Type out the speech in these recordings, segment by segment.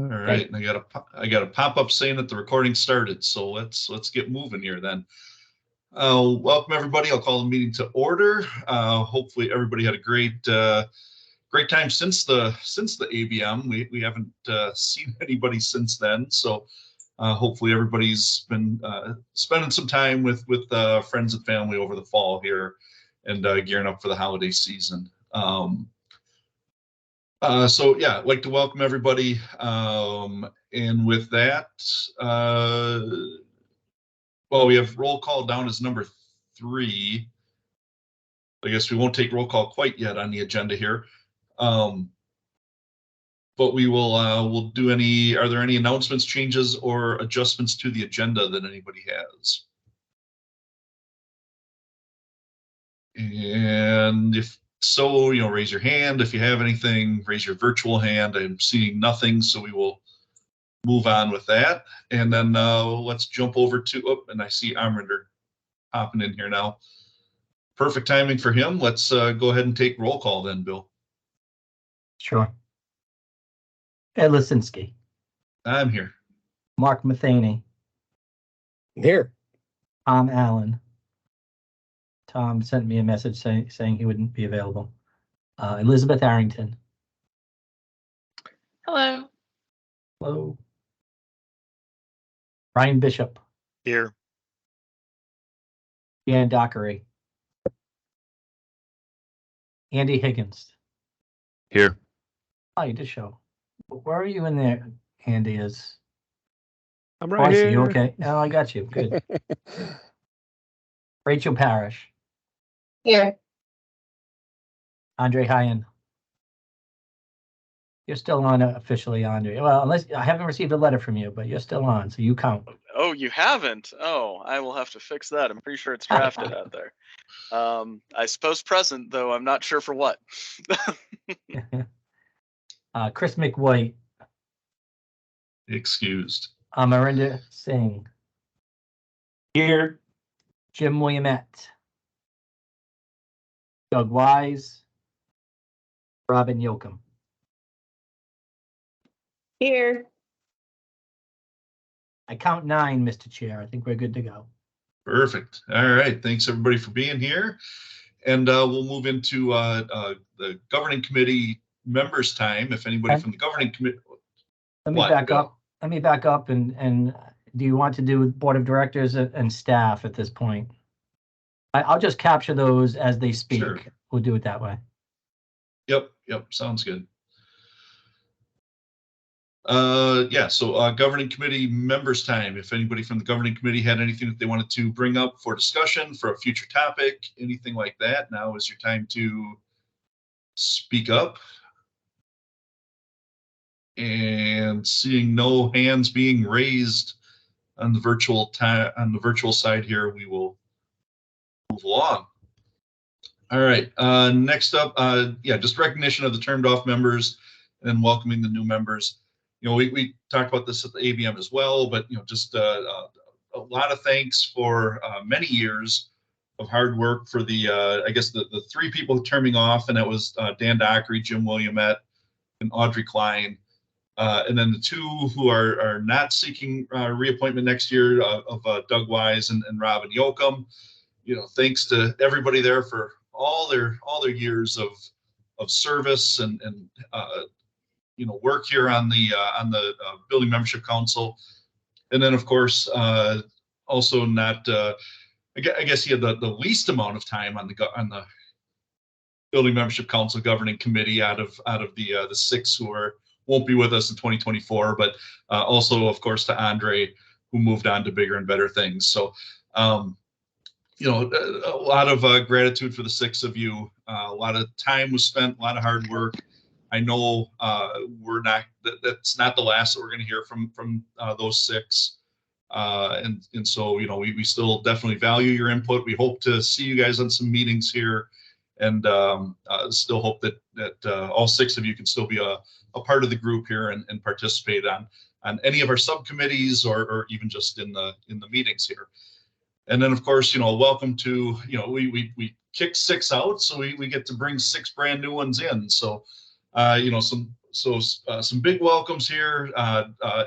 right, and I got a pop-up saying that the recording started, so let's get moving here then. Welcome everybody. I'll call the meeting to order. Hopefully everybody had a great time since the ABM. We haven't seen anybody since then, so hopefully everybody's been spending some time with friends and family over the fall here, and gearing up for the holiday season. So yeah, I'd like to welcome everybody. And with that, well, we have roll call down as number 3. I guess we won't take roll call quite yet on the agenda here. But we will we'll do any, are there any announcements, changes, or adjustments to the agenda that anybody has? And if so, raise your hand. If you have anything, raise your virtual hand. I'm seeing nothing, so we will move on with that. And then let's jump over to, and I see Amrinder popping in here now. Perfect timing for him. Let's go ahead and take roll call then, Bill. Sure. Ed Lisinski. I'm here. Mark Matheny. Here. Tom Allen. Tom sent me a message saying he wouldn't be available. Elizabeth Arrington. Hello. Hello. Brian Bishop. Here. Dan Dockery. Andy Higgins. Here. Oh, you did show. Where are you in there, Andy? I'm right here. here. Okay. Oh, I got you. Good. Rachel Parrish. Here. Andre Hyen. You're still on officially, Andre. Well, unless I haven't received a letter from you, but you're still on, so you count. Oh, you haven't? Oh, I will have to fix that. I'm pretty sure it's drafted out there. I suppose present, though I'm not sure for what. Chris McWhite. Excused. Amarinder Singh. Here. Jim Williamette. Doug Wise. Robin Yoakum. Here. I count 9, Mr. Chair. I think we're good to go. Perfect. All right. Thanks everybody for being here. And we'll move into the governing committee members' time. If anybody from the governing committee. Let me back up. Let me back up and do you want to do board of directors and staff at this point? I'll just capture those as they speak. Sure. We'll do it that way. Yep. Sounds good. Yeah, so governing committee members' time. If anybody from the governing committee had anything that they wanted to bring up for discussion, for a future topic, anything like that, now is your time to speak up. And seeing no hands being raised on the virtual side here, we will move along. All right, next up, yeah, just recognition of the termed off members and then welcoming the new members. We talked about this at the ABM as well, but just a lot of thanks for many years of hard work for the I guess the 3 people terming off, and that was Dan Dockery, Jim Williamette, and Audrey Klein, and then the 2 who are not seeking reappointment next year of Doug Wise and Robin Yoakum. Thanks to everybody there for all their years of service and work here on the building membership council. And then of course also not I guess he had the least amount of time on the building membership council governing committee out of the 6 who won't be with us in 2024, but also of course to Andre, who moved on to bigger and better things. So a lot of gratitude for the 6 of you. A lot of time was spent, a lot of hard work. I know that's not the last that we're going to hear from those 6. And so, we still definitely value your input. We hope to see you guys on some meetings here, and still hope that all 6 of you can still be a part of the group here and participate on any of our subcommittees or even just in the meetings here. And then of course, welcome to, we kicked 6 out, so we get to bring 6 brand new ones in. So, some big welcomes here.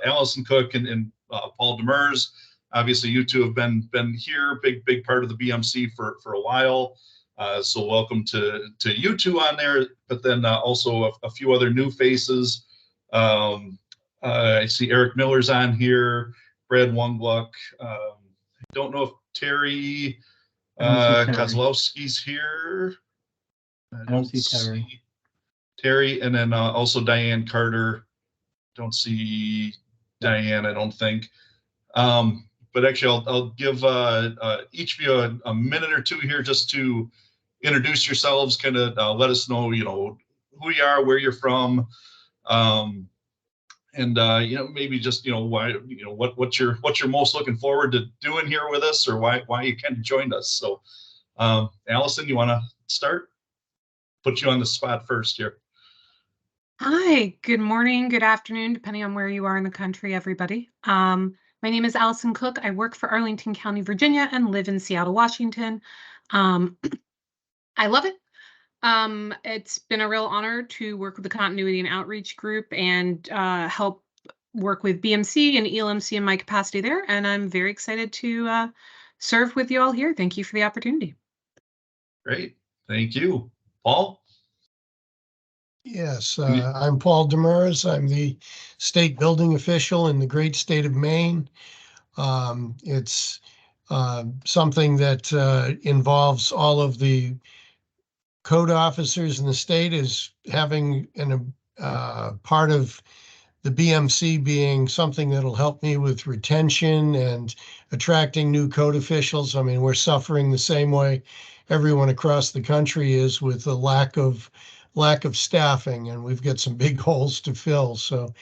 Allison Cook and Paul Demers. Obviously, you two have been here, big part of the BMC for a while. So welcome to you two on there, but then also a few other new faces. I see Eric Miller's on here, Brad Wungluck. I don't know if Terry Kozlowski's here. I don't see Terry, and then also Diane Carter. Don't see Diane, I don't think. But actually, I'll give each of you a minute or two here just to introduce yourselves, kind of let us know, who you are, where you're from, and maybe just why, what you're most looking forward to doing here with us, or why you kind of joined us. So, Allison, you want to start? Put you on the spot first here. Hi, good morning, good afternoon, depending on where you are in the country, everybody. My name is Allison Cook. I work for Arlington County, Virginia, and live in Seattle, Washington. I love it. It's been a real honor to work with the Continuity and Outreach Group and help work with BMC and ELMC in my capacity there. And I'm very excited to serve with you all here. Thank you for the opportunity. Great. Thank you. Paul? Yes, I'm Paul Demers. I'm the state building official in the great state of Maine. It's something that involves all of the code officers in the state, is having part of the BMC being something that'll help me with retention and attracting new code officials. I mean, we're suffering the same way everyone across the country is, with the lack of staffing, and we've got some big holes to fill. So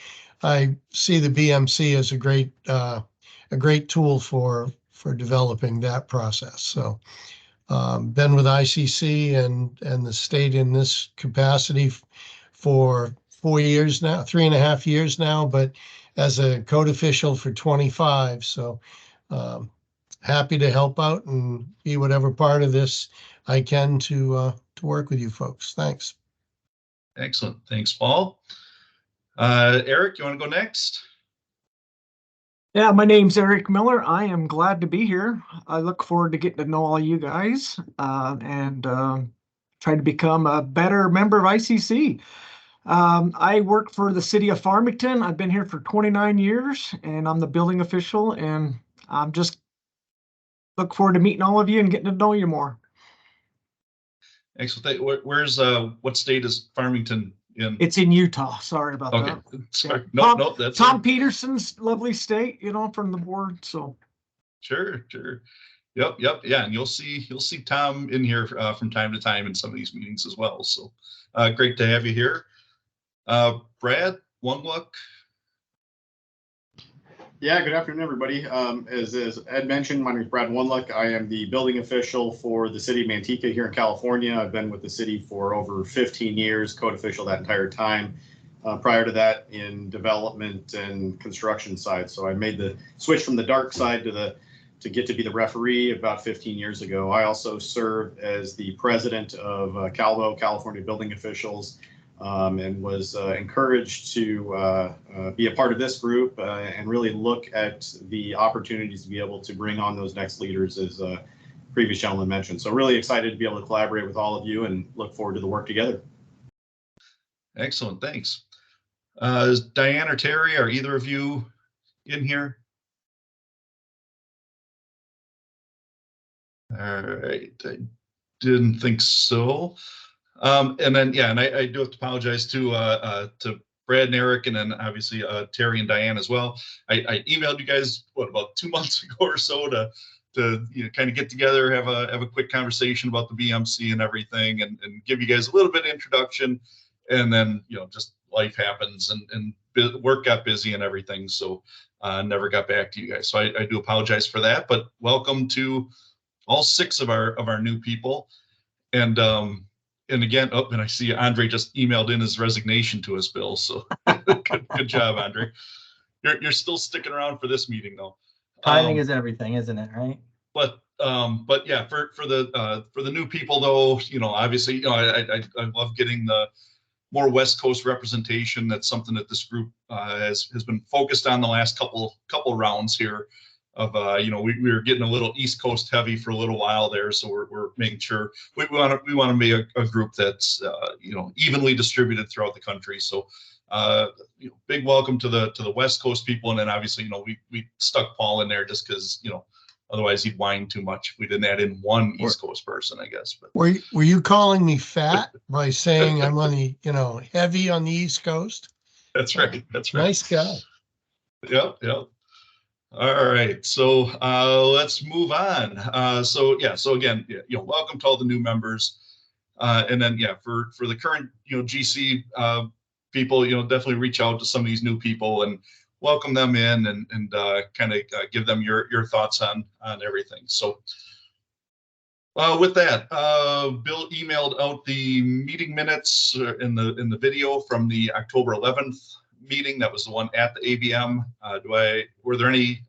I see the BMC as a great tool for developing that process. So been with ICC and the state in this capacity for 4 years now, 3.5 years now, but as a code official for 25. So happy to help out and be whatever part of this I can to work with you folks. Thanks. Excellent. Thanks, Paul. Eric, you want to go next? Yeah, my name's Eric Miller. I am glad to be here. I look forward to getting to know all you guys and try to become a better member of ICC. I work for the city of Farmington. I've been here for 29 years, and I'm the building official, and I'm just look forward to meeting all of you and getting to know you more. Excellent. Where's what state is Farmington in? It's in Utah. Sorry about that. Sorry. Yeah. No, that's Tom Peterson's lovely state, from the board. So sure. Yep. Yeah, and you'll see Tom in here from time to time in some of these meetings as well. So great to have you here. Brad Wungluck. Yeah, good afternoon, everybody. As Ed mentioned, my name is Brad Wungluck. I am the building official for the city of Manteca here in California. I've been with the city for over 15 years, code official that entire time. Prior to that, in development and construction side. So I made the switch from the dark side to get to be the referee about 15 years ago. I also serve as the president of CalBO, California Building Officials. And was encouraged to be a part of this group and really look at the opportunities to be able to bring on those next leaders, as previous gentleman mentioned. So really excited to be able to collaborate with all of you and look forward to the work together. Excellent, thanks. Is Diane or Terry, are either of you in here? All right, I didn't think so. And then, yeah, and I do have to apologize to Brad and Eric, and then obviously Terry and Diane as well. I emailed you guys about 2 months ago or so to kind of get together, have a quick conversation about the BMC and everything, and give you guys a little bit of introduction, and then just life happens and work got busy and everything, so never got back to you guys. So I do apologize for that, but welcome to all 6 of our new people, and again, and I see Andre just emailed in his resignation to us, Bill. So good job, Andre. You're still sticking around for this meeting, though. Timing is everything, isn't it? Right. But yeah, for the new people, though, obviously, I love getting more West Coast representation. That's something that this group has been focused on the last couple rounds here. Of we were getting a little East Coast heavy for a little while there, so we're making sure we want to be a group that's evenly distributed throughout the country. So big welcome to the West Coast people, and then obviously we stuck Paul in there just because otherwise he'd whine too much. We didn't add in one East Coast person, I guess. But Were you calling me fat by saying I'm on the heavy on the East Coast? That's right. That's right. Nice guy. Yep. All right, so let's move on. So again, welcome to all the new members, and then for the current GC people, definitely reach out to some of these new people and welcome them in and kind of give them your thoughts on everything. So with that, Bill emailed out the meeting minutes in the video from the October 11th meeting. That was the one at the ABM. Were there any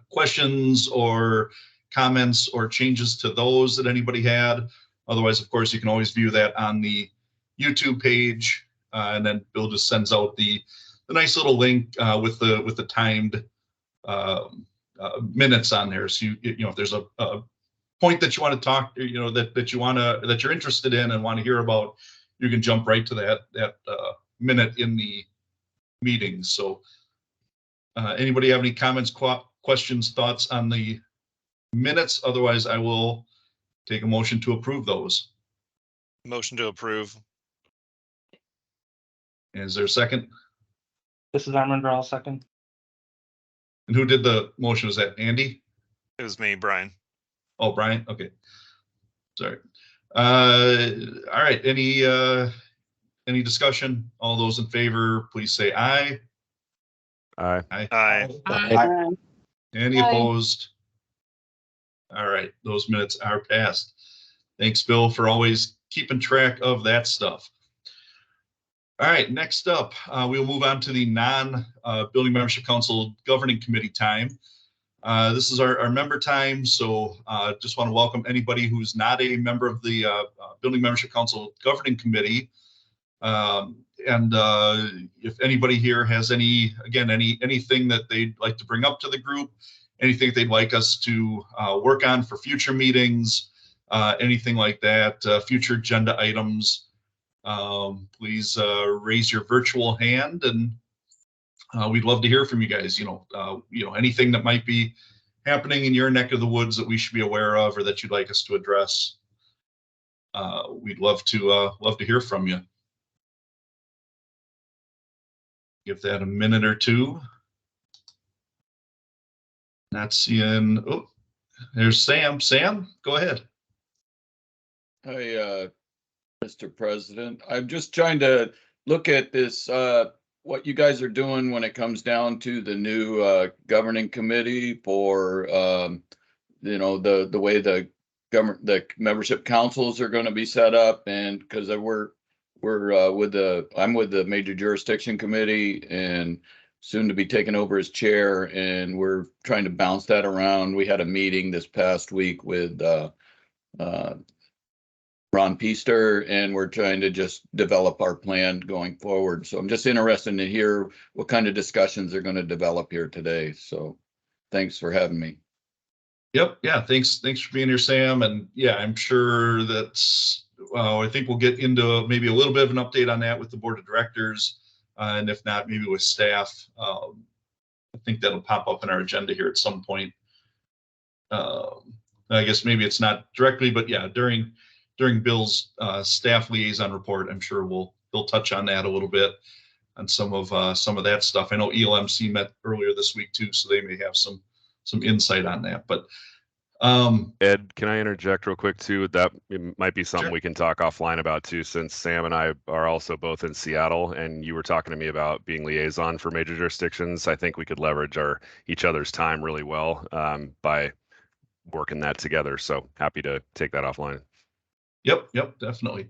questions or comments or changes to those that anybody had? Otherwise, of course, you can always view that on the YouTube page, and then Bill just sends out the nice little link with the timed minutes on there. So if there's a point that you want to talk, that you're interested in and want to hear about, you can jump right to that minute in the meeting. So anybody have any comments, questions, thoughts on the minutes? Otherwise, I will take a motion to approve those. Motion to approve. Is there a second? This is Armand, I'll second. And who did the motion? Was that Andy? It was me, Brian. Oh, Brian. Okay. Sorry. All right. Any discussion? All those in favor, please say aye. Aye. Aye. Any opposed? All right, those minutes are passed. Thanks, Bill, for always keeping track of that stuff. All right, next up, we'll move on to the non-Building Membership Council Governing Committee time. This is our member time, so just want to welcome anybody who's not a member of the Building Membership Council Governing Committee. And if anybody here has anything that they'd like to bring up to the group, anything they'd like us to work on for future meetings, anything like that, future agenda items, please raise your virtual hand, and we'd love to hear from you guys. Anything that might be happening in your neck of the woods that we should be aware of or that you'd like us to address. We'd love to hear from you. Give that a minute or two. Not seeing. Oh, there's Sam. Sam, go ahead. Hi, Mr. President. I'm just trying to look at this, what you guys are doing when it comes down to the new governing committee for, the way the membership councils are going to be set up, and because I'm with the major jurisdiction committee and soon to be taken over as chair, and we're trying to bounce that around. We had a meeting this past week with Ron Peaster, and we're trying to just develop our plan going forward. So I'm just interested to hear what kind of discussions are going to develop here today. So thanks for having me. Yep. Yeah. Thanks for being here, Sam. And yeah, I'm sure that's, I think we'll get into maybe a little bit of an update on that with the board of directors. And if not, maybe with staff. I think that'll pop up in our agenda here at some point. I guess maybe it's not directly, but yeah, during Bill's staff liaison report, I'm sure we'll touch on that a little bit on some of that stuff. I know ELMC met earlier this week too, so they may have some insight on that. But Ed, can I interject real quick too? That might be something Sure. we can talk offline about too, since Sam and I are also both in Seattle, and you were talking to me about being liaison for major jurisdictions. I think we could leverage each other's time really well by working that together. So happy to take that offline. Yep, definitely.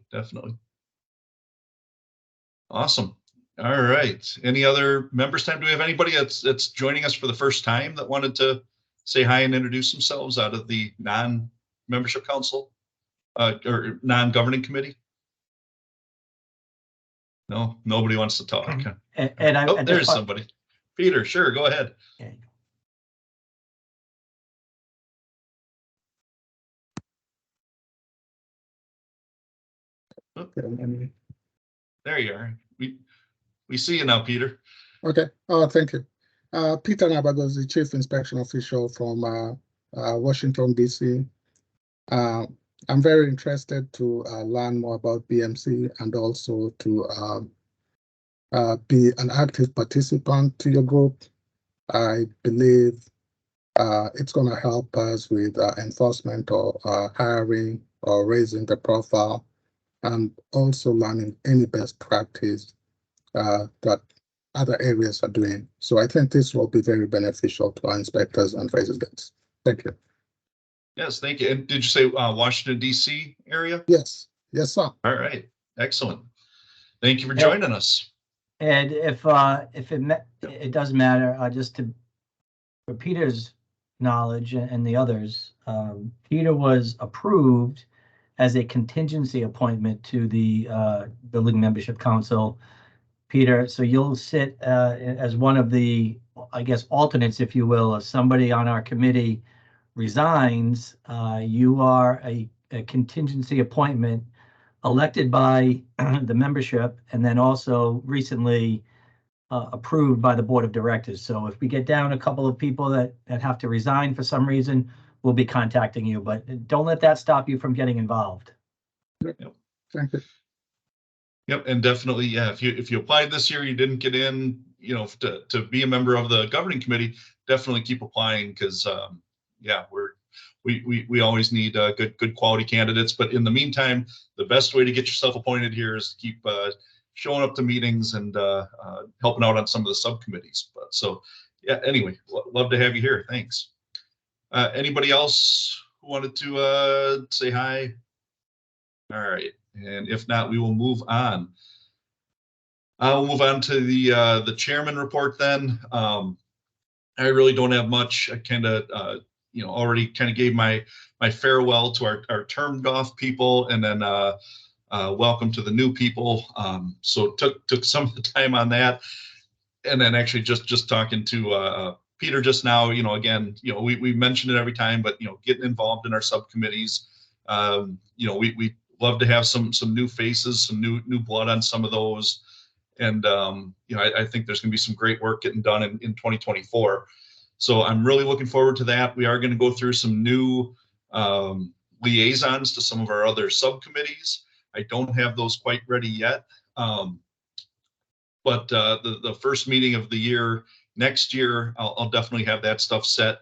Awesome. All right. Any other members time? Do we have anybody that's joining us for the first time that wanted to say hi and introduce themselves out of the non-membership council or non-governing committee? No, nobody wants to talk. And Oh, there's somebody. Peter, sure, go ahead. Okay. Oh, there you are. We see you now, Peter. Okay. Oh, thank you. Peter Nabago's the Chief Inspection Official from Washington, D.C. I'm very interested to learn more about BMC and also to be an active participant to your group. I believe it's going to help us with enforcement or hiring or raising the profile, and also learning any best practice that other areas are doing. So I think this will be very beneficial to our inspectors and residents. Thank you. Yes, thank you. And did you say Washington, D.C. area? Yes. Yes, sir. All right. Excellent. Thank you for joining us. And if it does matter, just for Peter's knowledge and the others, Peter was approved as a contingency appointment to the Building Membership Council. Peter, so you'll sit as one of the, I guess, alternates, if you will. If somebody on our committee resigns, you are a contingency appointment elected by the membership and then also recently approved by the board of directors. So if we get down a couple of people that have to resign for some reason, we'll be contacting you, but don't let that stop you from getting involved. Yep. Thank you. Yep, and definitely, yeah. If you applied this year, you didn't get in, to be a member of the governing committee, definitely keep applying because, yeah, we always need good quality candidates. But in the meantime, the best way to get yourself appointed here is to keep showing up to meetings and helping out on some of the subcommittees. But so, yeah. Anyway, love to have you here. Thanks. Anybody else who wanted to say hi? All right. And if not, we will move on. I'll move on to the chairman report then. I really don't have much. I kind of, already kind of gave my farewell to our termed off people, and then welcome to the new people. So took some of the time on that, and then actually just talking to Peter just now. Again, we mention it every time, but getting involved in our subcommittees. We love to have some new faces, some new blood on some of those. And, I think there's going to be some great work getting done in 2024. So I'm really looking forward to that. We are going to go through some new liaisons to some of our other subcommittees. I don't have those quite ready yet. But the first meeting of the year next year, I'll definitely have that stuff set.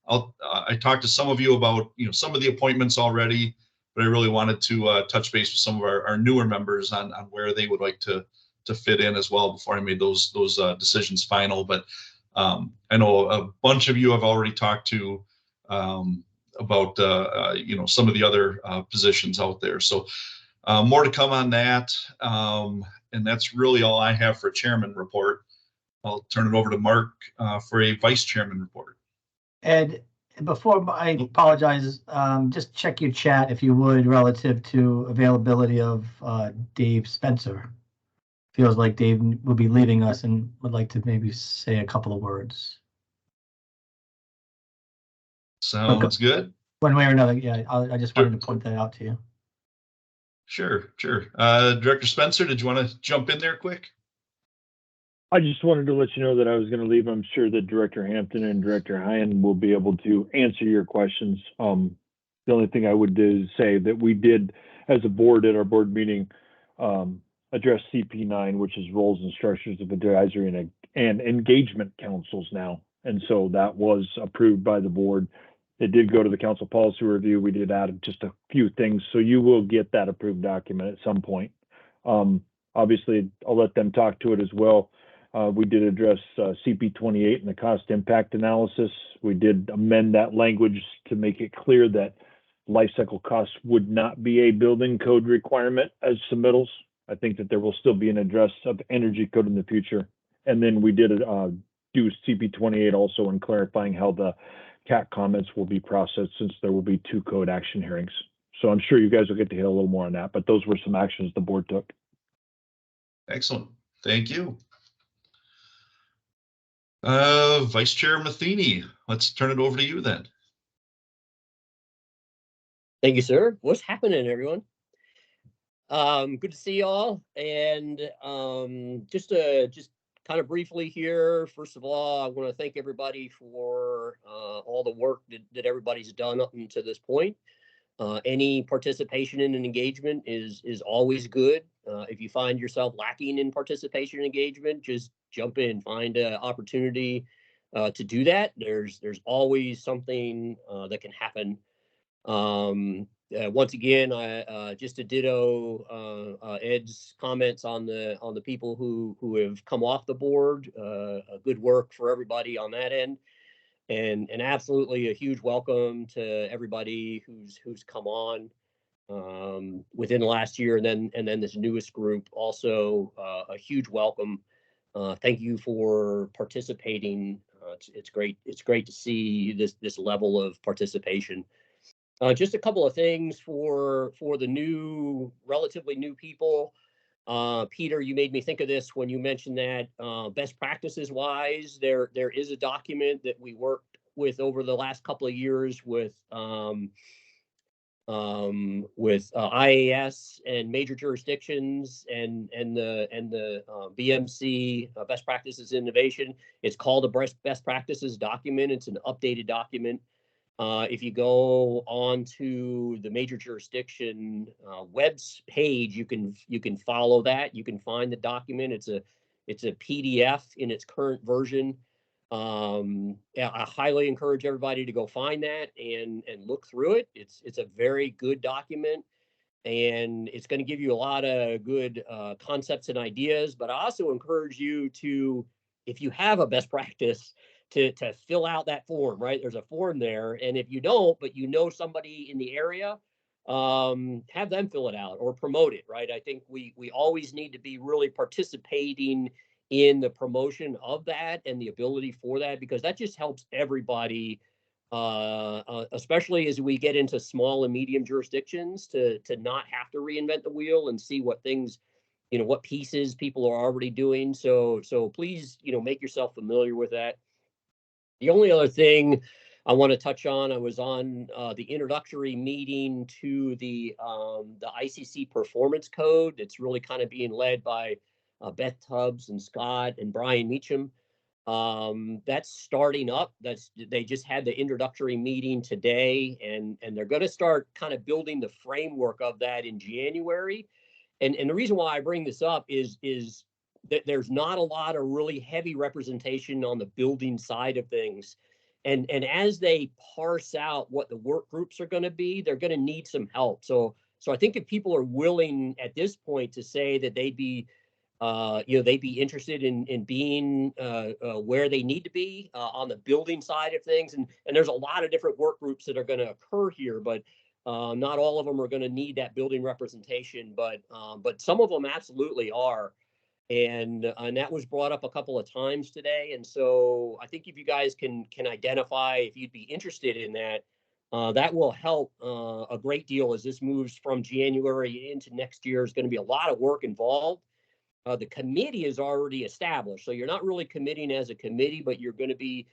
I talked to some of you about, some of the appointments already, but I really wanted to touch base with some of our newer members on where they would like to fit in as well before I made those decisions final. But I know a bunch of you have already talked to about some of the other positions out there. So more to come on that. And that's really all I have for a chairman report. I'll turn it over to Mark for a vice chairman report. Ed, before I apologize, just check your chat if you would relative to availability of Dave Spencer. Feels like Dave will be leaving us and would like to maybe say a couple of words. Sounds good. One way or another, yeah. I just wanted to point that out to you. Sure. Director Spencer, did you want to jump in there quick? I just wanted to let you know that I was going to leave. I'm sure that Director Hampton and Director Hyan will be able to answer your questions. The only thing I would do is say that we did, as a board at our board meeting, address CP9, which is roles and structures of advisory and engagement councils now. And so that was approved by the board. It did go to the council policy review. We did add just a few things. So you will get that approved document at some point. Obviously, I'll let them talk to it as well. We did address CP28 and the cost impact analysis. We did amend that language to make it clear that life cycle costs would not be a building code requirement as submittals. I think that there will still be an address of energy code in the future. And then we did do CP28 also in clarifying how the CAT comments will be processed, since there will be 2 code action hearings. So I'm sure you guys will get to hear a little more on that, but those were some actions the board took. Excellent. Thank you. Vice Chair Matheny, let's turn it over to you then. Thank you, sir. What's happening, everyone? Good to see you all. And just kind of briefly here, first of all, I want to thank everybody for all the work that everybody's done up until this point. Any participation in an engagement is always good. If you find yourself lacking in participation and engagement, just jump in, find an opportunity to do that. There's always something that can happen. Once again, just to ditto Ed's comments on the people who have come off the board. Good work for everybody on that end, and absolutely a huge welcome to everybody who's come on within the last year, and then this newest group also a huge welcome. Thank you for participating. It's great to see this level of participation. Just a couple of things for the relatively new people. Peter, you made me think of this when you mentioned that best practices wise, there is a document that we worked with over the last couple of years with IAS and major jurisdictions and the BMC best practices innovation. It's called a best practices document. It's an updated document. If you go on to the major jurisdiction webs page, you can follow that. You can find the document. It's a PDF in its current version. Yeah, I highly encourage everybody to go find that and look through it. It's a very good document, and it's going to give you a lot of good concepts and ideas. But I also encourage you to, if you have a best practice, to fill out that form, right? There's a form there. And if you don't, but you know somebody in the area, have them fill it out or promote it, right? I think we always need to be really participating in the promotion of that and the ability for that, because that just helps everybody, especially as we get into small and medium jurisdictions, to not have to reinvent the wheel and see what things, what pieces people are already doing. So please, make yourself familiar with that. The only other thing I want to touch on, I was on the introductory meeting to the ICC Performance Code. It's really kind of being led by Beth Tubbs and Scott and Brian Meacham. That's starting up. They just had the introductory meeting today, and they're going to start kind of building the framework of that in January. And the reason why I bring this up is that there's not a lot of really heavy representation on the building side of things. And as they parse out what the work groups are going to be, they're going to need some help. So I think if people are willing at this point to say that they'd be interested in being where they need to be on the building side of things. And there's a lot of different work groups that are going to occur here, but not all of them are going to need that building representation, but some of them absolutely are. And that was brought up a couple of times today. And so I think if you guys can identify if you'd be interested in that, that will help a great deal as this moves from January into next year. There's going to be a lot of work involved. The committee is already established, so you're not really committing as a committee, but you're going to be,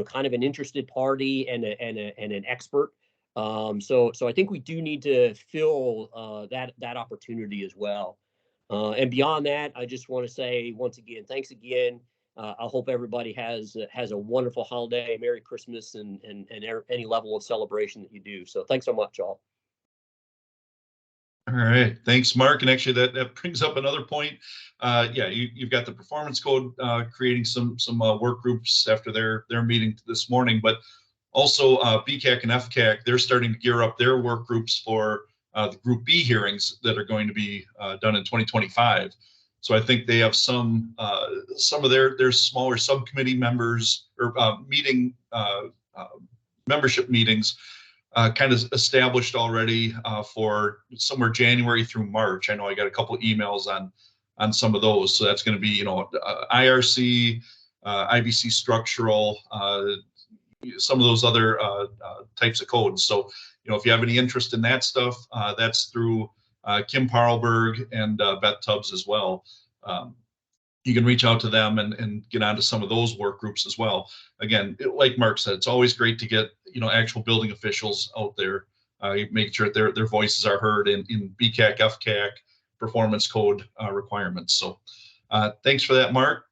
kind of an interested party and an expert. So I think we do need to fill that opportunity as well. And beyond that, I just want to say once again, thanks again. I hope everybody has a wonderful holiday, Merry Christmas, and any level of celebration that you do. So thanks so much, all. All right, thanks, Mark. And actually, that brings up another point. Yeah, you've got the performance code creating some work groups after their meeting this morning, but also BCAC and FCAC, they're starting to gear up their work groups for the Group B hearings that are going to be done in 2025. So I think they have some of their smaller subcommittee members or membership meetings kind of established already for somewhere January through March. I know I got a couple of emails on some of those. So that's going to be, IRC, IBC structural, some of those other types of codes. So, if you have any interest in that stuff, that's through Kim Parlberg and Beth Tubbs as well. you can reach out to them and get onto some of those work groups as well. Again, like Mark said, it's always great to get, actual building officials out there, make sure that their voices are heard in BCAC, FCAC, performance code requirements. So thanks for that, Mark.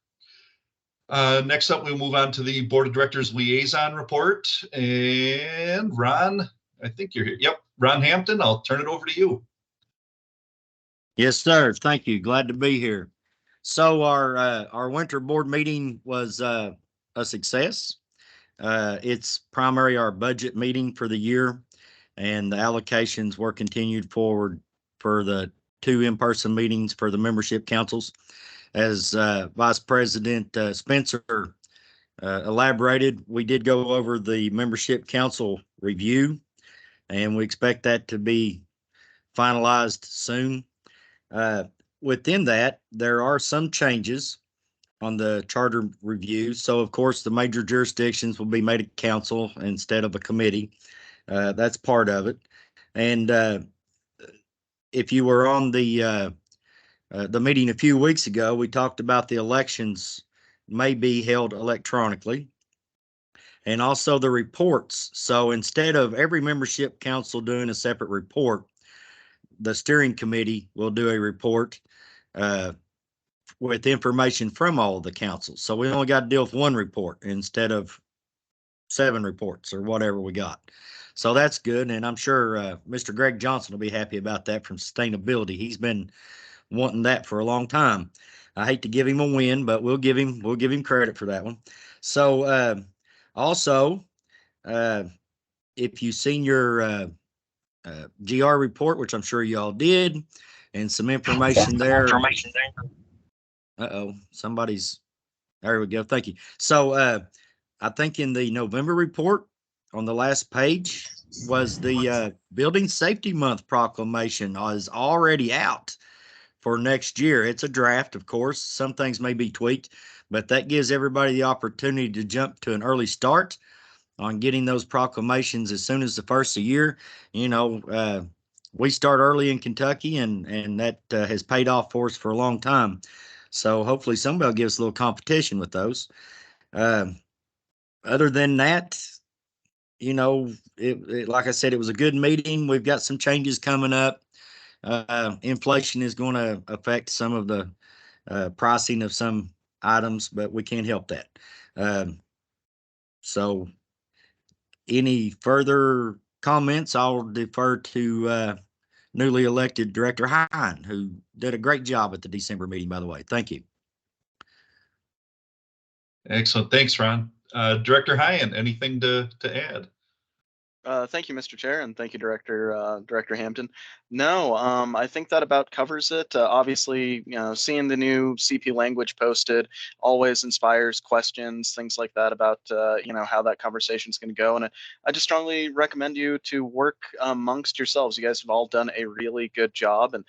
Next up, we'll move on to the Board of Directors Liaison Report. And Ron, I think you're here. Yep, Ron Hampton, I'll turn it over to you. Yes, sir. Thank you. Glad to be here. So our winter board meeting was a success. It's primarily our budget meeting for the year, and the allocations were continued forward for the 2 in-person meetings for the membership councils. As Vice President Spencer elaborated, we did go over the membership council review, and we expect that to be finalized soon. Within that, there are some changes on the charter review. So, of course, the major jurisdictions will be made a council instead of a committee. That's part of it. And if you were on the meeting a few weeks ago, we talked about the elections may be held electronically, and also the reports. So instead of every membership council doing a separate report, the steering committee will do a report with information from all of the councils. So we only got to deal with 1 report instead of 7 reports or whatever we got. So that's good. And I'm sure Mr. Greg Johnson will be happy about that from sustainability. He's been wanting that for a long time. I hate to give him a win, but we'll give him credit for that one. So also, if you've seen your GR report, which I'm sure you all did, and some information there. Uh-oh, there we go. Thank you. So I think in the November report on the last page was the Building Safety Month proclamation is already out for next year. It's a draft, of course. Some things may be tweaked, but that gives everybody the opportunity to jump to an early start on getting those proclamations as soon as the first of the year. We start early in Kentucky, and that has paid off for us for a long time. So hopefully somebody will give us a little competition with those. Other than that, like I said, it was a good meeting. We've got some changes coming up. Inflation is going to affect some of the pricing of some items, but we can't help that. So any further comments, I'll defer to newly elected Director Hine, who did a great job at the December meeting, by the way. Thank you. Excellent. Thanks, Ron. Director Hine, anything to add? Thank you, Mr. Chair, and thank you, Director Hampton. No, I think that about covers it. Obviously, seeing the new CP language posted always inspires questions, things like that about, how that conversation is going to go. And I just strongly recommend you to work amongst yourselves. You guys have all done a really good job, and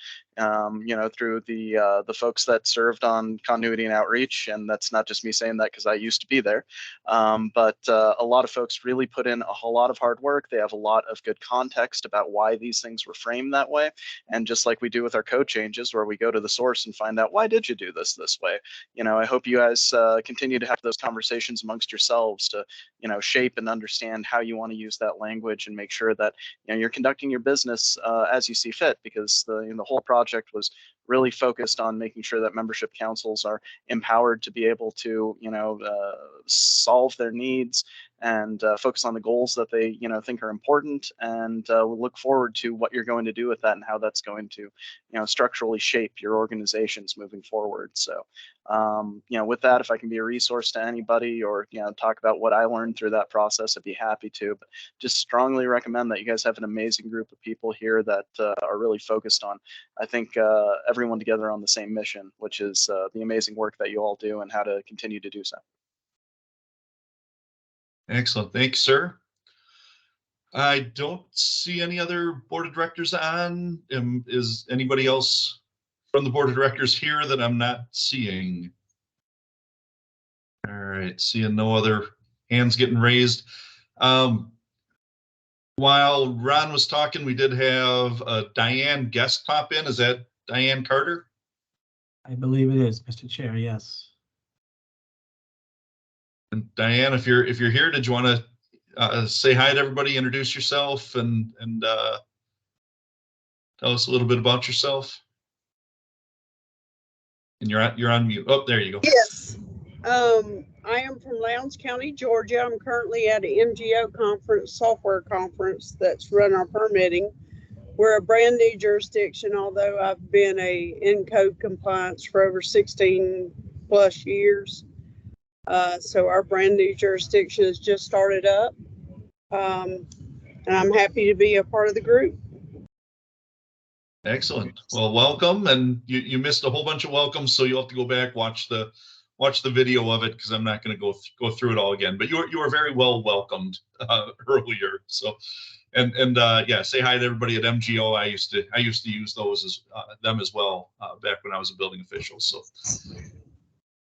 through the folks that served on continuity and outreach, and that's not just me saying that because I used to be there, but a lot of folks really put in a whole lot of hard work. They have a lot of good context about why these things were framed that way. And just like we do with our code changes, where we go to the source and find out, why did you do this way? I hope you guys continue to have those conversations amongst yourselves to, shape and understand how you want to use that language and make sure that, you're conducting your business as you see fit, because the whole project was really focused on making sure that membership councils are empowered to be able to, solve their needs and focus on the goals that they, think are important. And we'll look forward to what you're going to do with that and how that's going to, structurally shape your organizations moving forward. So, with that, if I can be a resource to anybody or, talk about what I learned through that process, I'd be happy to. But just strongly recommend that you guys have an amazing group of people here that are really focused on, I think, everyone together on the same mission, which is the amazing work that you all do and how to continue to do so. Excellent. Thanks, sir. I don't see any other board of directors on. Is anybody else from the board of directors here that I'm not seeing? All right, seeing no other hands getting raised. While Ron was talking, we did have Diane guest pop in. Is that Diane Carter? I believe it is, Mr. Chair, yes. And Diane, if you're here, did you want to say hi to everybody, introduce yourself, and tell us a little bit about yourself? And you're on mute. Oh, there you go. Yes. I am from Lowndes County, Georgia. I'm currently at an MGO conference, software conference that's run our permitting. We're a brand new jurisdiction, although I've been in code compliance for over 16 plus years. So our brand new jurisdiction has just started up. And I'm happy to be a part of the group. Excellent. Well, welcome. And you missed a whole bunch of welcomes, so you'll have to go back, watch the video of it, because I'm not going to go through it all again. But you were very well welcomed earlier. So, and yeah, say hi to everybody at MGO. I used to use those as them as well back when I was a building official. So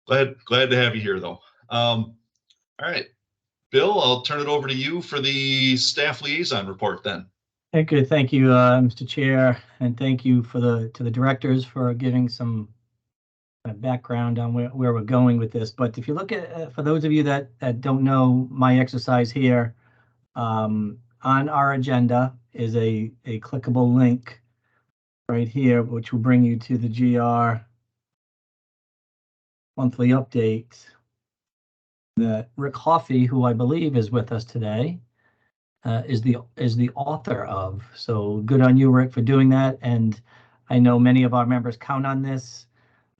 glad to have you here, though. All right, Bill, I'll turn it over to you for the staff liaison report then. Okay, thank you, Mr. Chair, and thank you to the directors for giving some background on where we're going with this. But if you look at, for those of you that don't know my exercise here, on our agenda is a clickable link right here, which will bring you to the GR monthly update that Rick Hoffey, who I believe is with us today, is the author of. So good on you, Rick, for doing that. And I know many of our members count on this.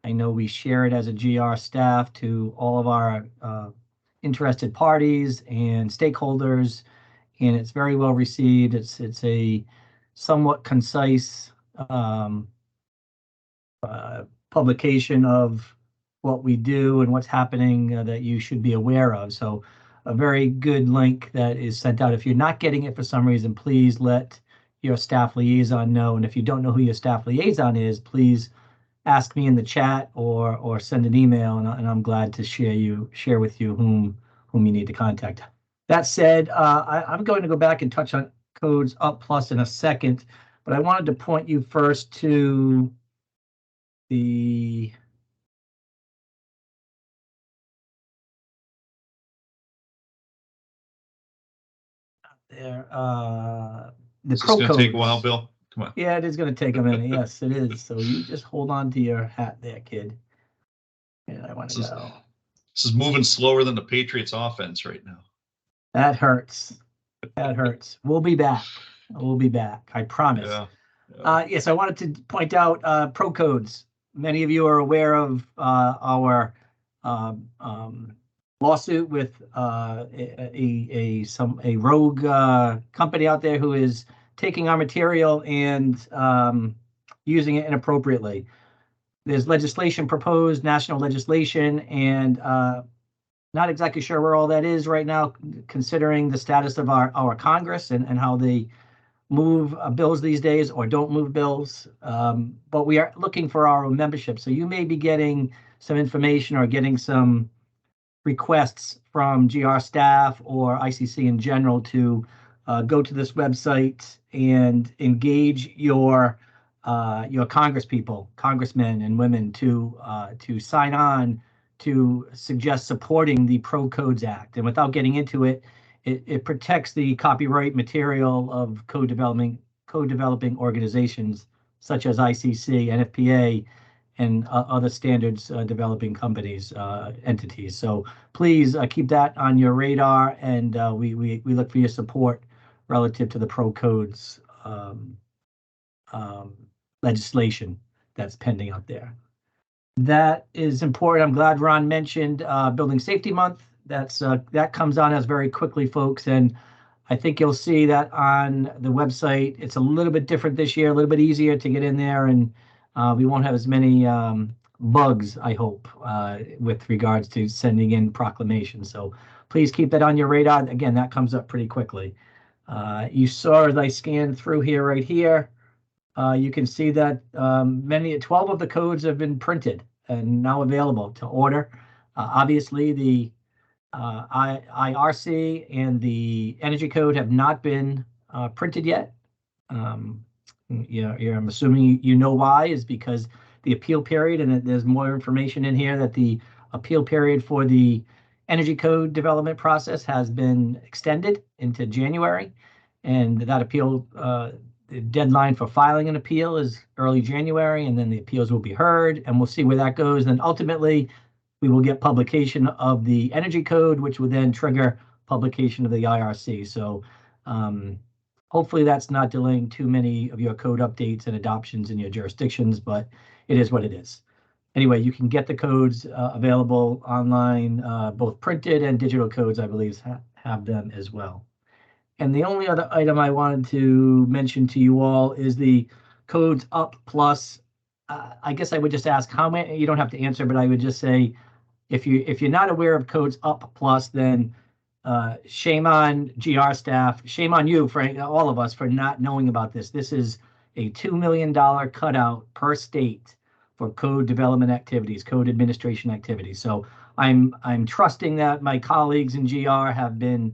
I know we share it as a GR staff to all of our interested parties and stakeholders, and it's very well received. It's a somewhat concise publication of what we do and what's happening that you should be aware of. So a very good link that is sent out. If you're not getting it for some reason, please let your staff liaison know. And if you don't know who your staff liaison is, please ask me in the chat or send an email, and I'm glad to share with you whom you need to contact. That said, I'm going to go back and touch on codes up plus in a second, but I wanted to point you first to the This is going to take a while, Bill. Come on. Yeah, it is going to take a minute. Yes, it is. So you just hold on to your hat there, kid. And I want to go. This is moving slower than the Patriots offense right now. That hurts. That hurts. We'll be back. We'll be back. I promise. Yeah. Yes, I wanted to point out pro codes. Many of you are aware of our lawsuit with a rogue company out there who is taking our material and using it inappropriately. There's legislation proposed, national legislation, and not exactly sure where all that is right now, considering the status of our Congress and how they move bills these days or don't move bills. But we are looking for our own membership. So you may be getting some information or getting some requests from GR staff or ICC in general to go to this website and engage your Congress people, congressmen and women, to sign on to suggest supporting the Pro Codes Act. And without getting into it, it protects the copyright material of code developing organizations such as ICC, NFPA, and other standards developing companies, entities. So please keep that on your radar, and we look for your support relative to the Pro Codes legislation that's pending out there. That is important. I'm glad Ron mentioned Building Safety Month. That comes on us very quickly, folks, and I think you'll see that on the website. It's a little bit different this year, a little bit easier to get in there, and we won't have as many bugs, I hope, with regards to sending in proclamations. So please keep that on your radar. Again, that comes up pretty quickly. You saw as I scanned through here, right here, you can see that 12 of the codes have been printed and now available to order. Obviously, the IRC and the Energy Code have not been printed yet. I'm assuming you know why, is because the appeal period, and there's more information in here that the appeal period for the energy code development process has been extended into January. And that appeal, the deadline for filing an appeal is early January, and then the appeals will be heard, and we'll see where that goes. Then ultimately, we will get publication of the energy code, which will then trigger publication of the IRC. So hopefully that's not delaying too many of your code updates and adoptions in your jurisdictions, but it is what it is. Anyway, you can get the codes available online, both printed and digital codes, I believe, have them as well. And the only other item I wanted to mention to you all is the Codes Up Plus. I guess I would just ask how many. You don't have to answer, but I would just say, if you're not aware of Codes Up Plus, then shame on GR staff, shame on you, Frank, all of us, for not knowing about this. This is a $2 million cutout per state for code development activities, code administration activities. So I'm trusting that my colleagues in GR have been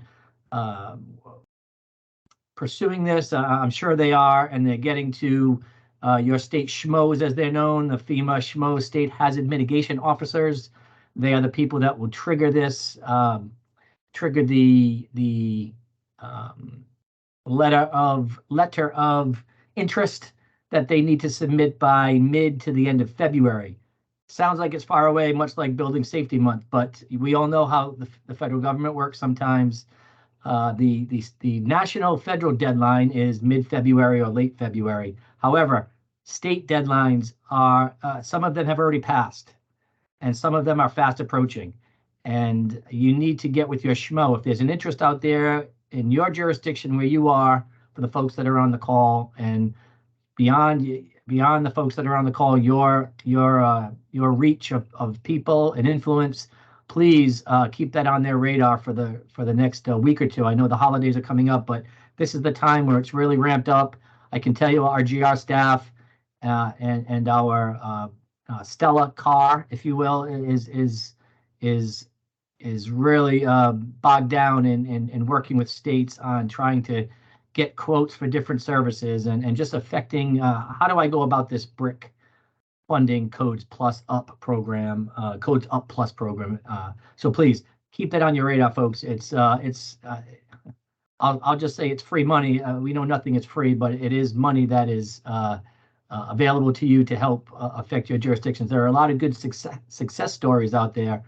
pursuing this. I'm sure they are, and they're getting to your state SHMOs, as they're known, the FEMA SHMO State Hazard Mitigation Officers. They are the people that will trigger this, trigger the letter of interest that they need to submit by mid to the end of February. Sounds like it's far away, much like Building Safety Month, but we all know how the federal government works sometimes. The national federal deadline is mid-February or late February. However, state deadlines are, some of them have already passed, and some of them are fast approaching. And you need to get with your SHMO. If there's an interest out there in your jurisdiction where you are, for the folks that are on the call, and beyond the folks that are on the call, your reach of people and influence, please keep that on their radar for the next week or two. I know the holidays are coming up, but this is the time where it's really ramped up. I can tell you our GR staff and our Stella car, if you will, is really bogged down in working with states on trying to get quotes for different services and just affecting how do I go about this BRIC funding Codes Plus Up program, Codes Up Plus program. So please keep that on your radar, folks. I'll just say it's free money. We know nothing is free, but it is money that is available to you to help affect your jurisdictions. There are a lot of good success stories out there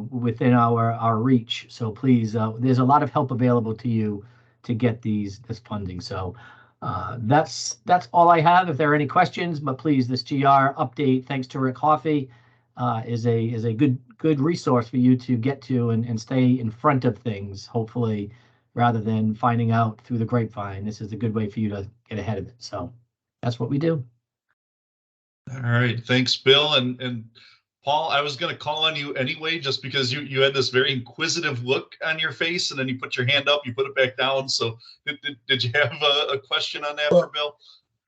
within our reach. So please, there's a lot of help available to you to get this funding. So that's all I have. If there are any questions, but please, this GR update, thanks to Rick Hoffey, is a good resource for you to get to and stay in front of things, hopefully, rather than finding out through the grapevine. This is a good way for you to get ahead of it. So that's what we do. All right, thanks, Bill. And Paul, I was going to call on you anyway, just because you had this very inquisitive look on your face, and then you put your hand up, you put it back down. So did you have a question on that for Bill?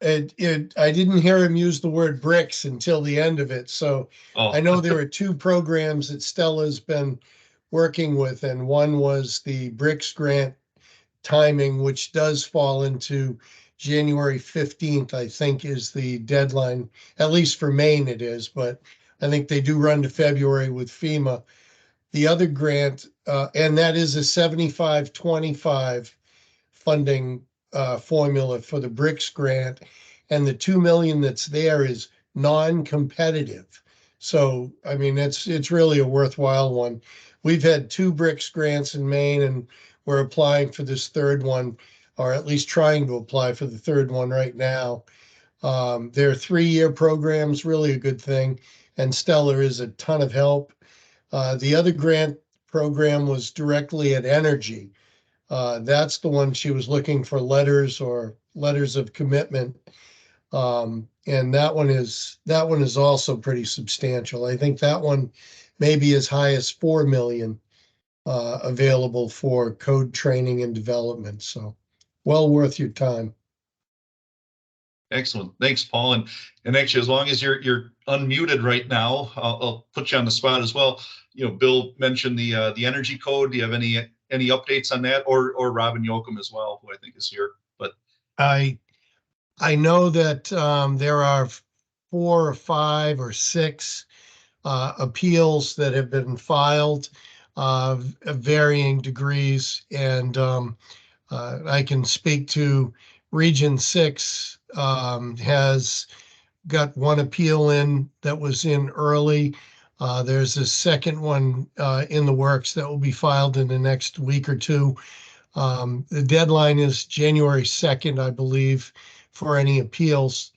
I didn't hear him use the word BRICS until the end of it. So I know there are two programs that Stella's been working with, and one was the BRICS grant timing, which does fall into January 15th, I think, is the deadline. At least for Maine it is, but I think they do run to February with FEMA. The other grant, and that is a 75-25 funding formula for the BRICS grant. And the 2 million that's there is non-competitive. So, I mean, it's really a worthwhile one. We've had 2 BRICS grants in Maine, and we're applying for this third one, or at least trying to apply for the third one right now. They're 3-year programs, really a good thing. And Stellar is a ton of help. The other grant program was directly at energy. That's the one she was looking for letters of commitment. And that one is also pretty substantial. I think that one may be as high as 4 million available for code training and development. So well worth your time. Excellent. Thanks, Paul. And actually, as long as you're unmuted right now, I'll put you on the spot as well. You know, Bill mentioned the energy code. Do you have any updates on that, or Robin Yoakum as well, who I think is here? But I know that there are 4 or 5 or 6 appeals that have been filed of varying degrees. And I can speak to Region 6 has got one appeal in that was in early. There's a second one in the works that will be filed in the next week or two. The deadline is January 2nd, I believe, for any appeals.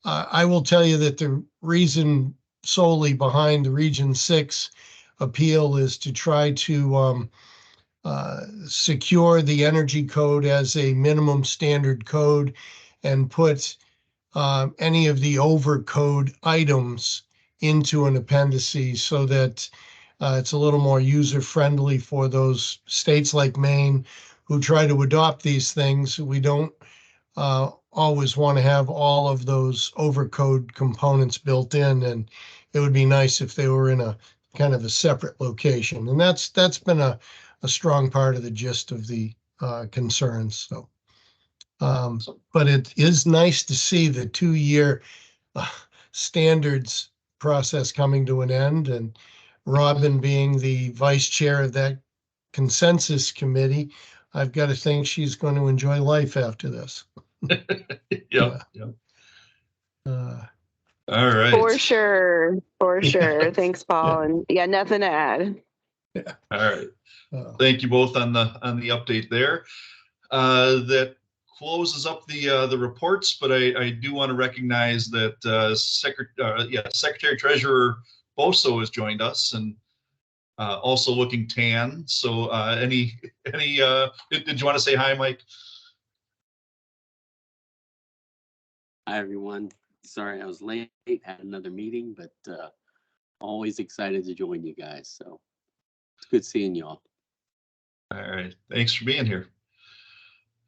I will tell you that the reason solely behind the Region 6 appeal is to try to secure the energy code as a minimum standard code and put any of the overcode items into an appendices so that it's a little more user-friendly for those states like Maine who try to adopt these things. We don't always want to have all of those overcode components built in, and it would be nice if they were in a kind of a separate location. And that's been a strong part of the gist of the concerns. So, but it is nice to see the 2-year standards process coming to an end, and Robin being the vice chair of that consensus committee, I've got to think she's going to enjoy life after this. Yep. All right. For sure. Thanks, Paul. And yeah, nothing to add. All right. Thank you both on the update there. That closes up the reports, but I do want to recognize that Secretary Treasurer Boso has joined us and also looking tan. So did you want to say hi, Mike? Hi, everyone. Sorry I was late, had another meeting, but always excited to join you guys. So it's good seeing you all. All right. Thanks for being here.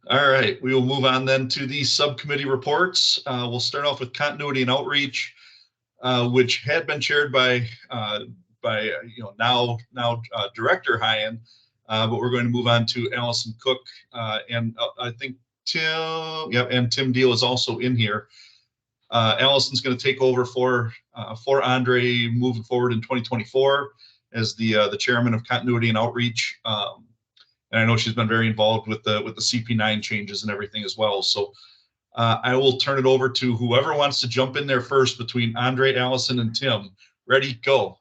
All right. We will move on then to the subcommittee reports. We'll start off with continuity and outreach, which had been chaired by now Director Hyan, but we're going to move on to Allison Cook, and I think Tim Deal is also in here. Allison's going to take over for Andre moving forward in 2024 as the chairman of continuity and outreach. And I know she's been very involved with the CP9 changes and everything as well. So I will turn it over to whoever wants to jump in there first between Andre, Allison, and Tim. Ready, go.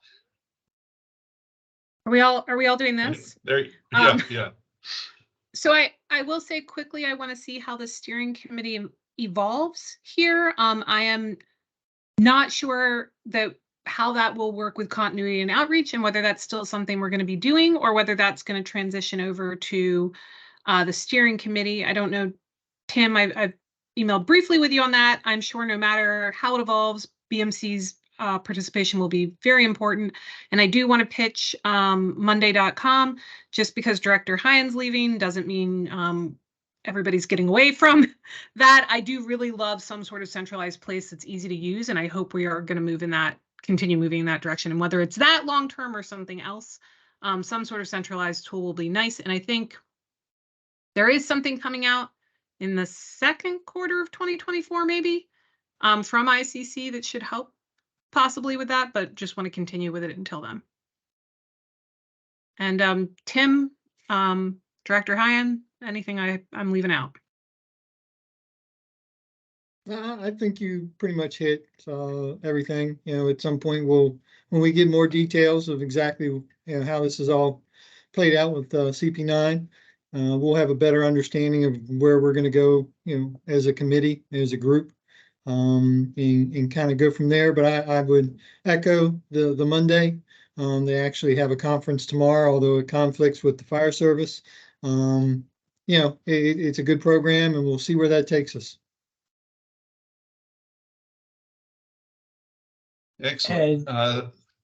Are we all doing this? There, yeah. So I will say quickly, I want to see how the steering committee evolves here. I am not sure how that will work with continuity and outreach, and whether that's still something we're going to be doing, or whether that's going to transition over to the steering committee. I don't know, Tim. I've emailed briefly with you on that. I'm sure no matter how it evolves, BMC's participation will be very important. And I do want to pitch Monday.com. Just because Director Hyan's leaving doesn't mean everybody's getting away from that. I do really love some sort of centralized place that's easy to use, and I hope we are going to continue moving in that direction. And whether it's that long term or something else, some sort of centralized tool will be nice. And I think there is something coming out in the second quarter of 2024, maybe from ICC that should help possibly with that, but just want to continue with it until then. And Tim, Director Hyan, anything I'm leaving out? I think you pretty much hit everything. At some point when we get more details of exactly how this is all played out with CP9, we'll have a better understanding of where we're going to go, as a committee, as a group, and kind of go from there. But I would echo the Monday. They actually have a conference tomorrow, although it conflicts with the fire service. It's a good program, and we'll see where that takes us. Excellent.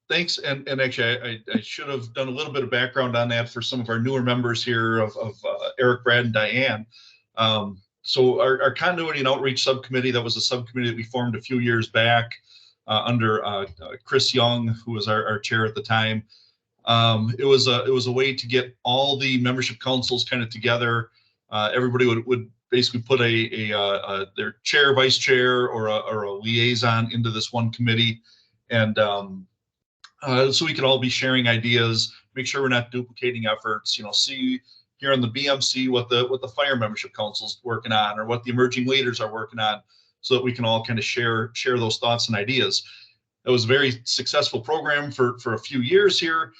Thanks. And actually, I should have done a little bit of background on that for some of our newer members here of Eric, Brad, and Diane. So our continuity and outreach subcommittee, that was a subcommittee that we formed a few years back under Chris Young, who was our chair at the time. It was a way to get all the membership councils kind of together. Everybody would basically put their chair, vice chair, or a liaison into this one committee, and so we can all be sharing ideas, make sure we're not duplicating efforts. See here on the BMC what the fire membership council is working on, or what the emerging leaders are working on, so that we can all kind of share those thoughts and ideas. It was a very successful program for a few years here.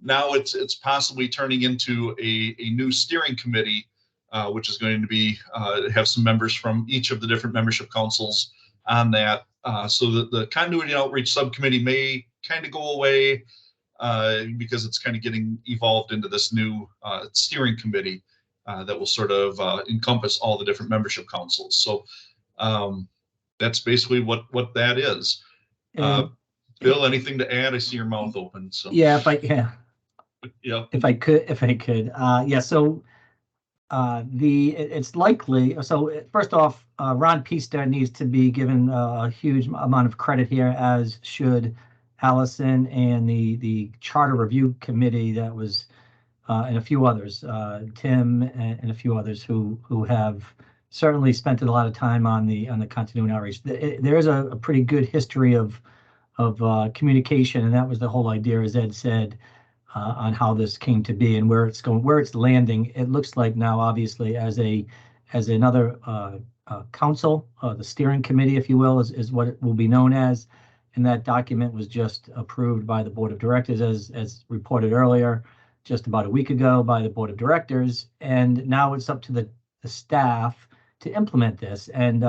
Now it's possibly turning into a new steering committee, which is going to be have some members from each of the different membership councils on that. So that the continuity and outreach subcommittee may kind of go away because it's kind of getting evolved into this new steering committee that will sort of encompass all the different membership councils. So that's basically what that is. Bill, anything to add? I see your mouth open. So yeah, if I could, yeah. So it's likely. So first off, Ron Pista needs to be given a huge amount of credit here, as should Allison and the Charter Review Committee that was, and a few others, Tim and a few others who have certainly spent a lot of time on the continuing outreach. There is a pretty good history of communication, and that was the whole idea, as Ed said, on how this came to be and where it's going, where it's landing. It looks like now, obviously, as another council, the steering committee, if you will, is what it will be known as. And that document was just approved by the board of directors, as reported earlier, just about a week ago by the board of directors. And now it's up to the staff to implement this. And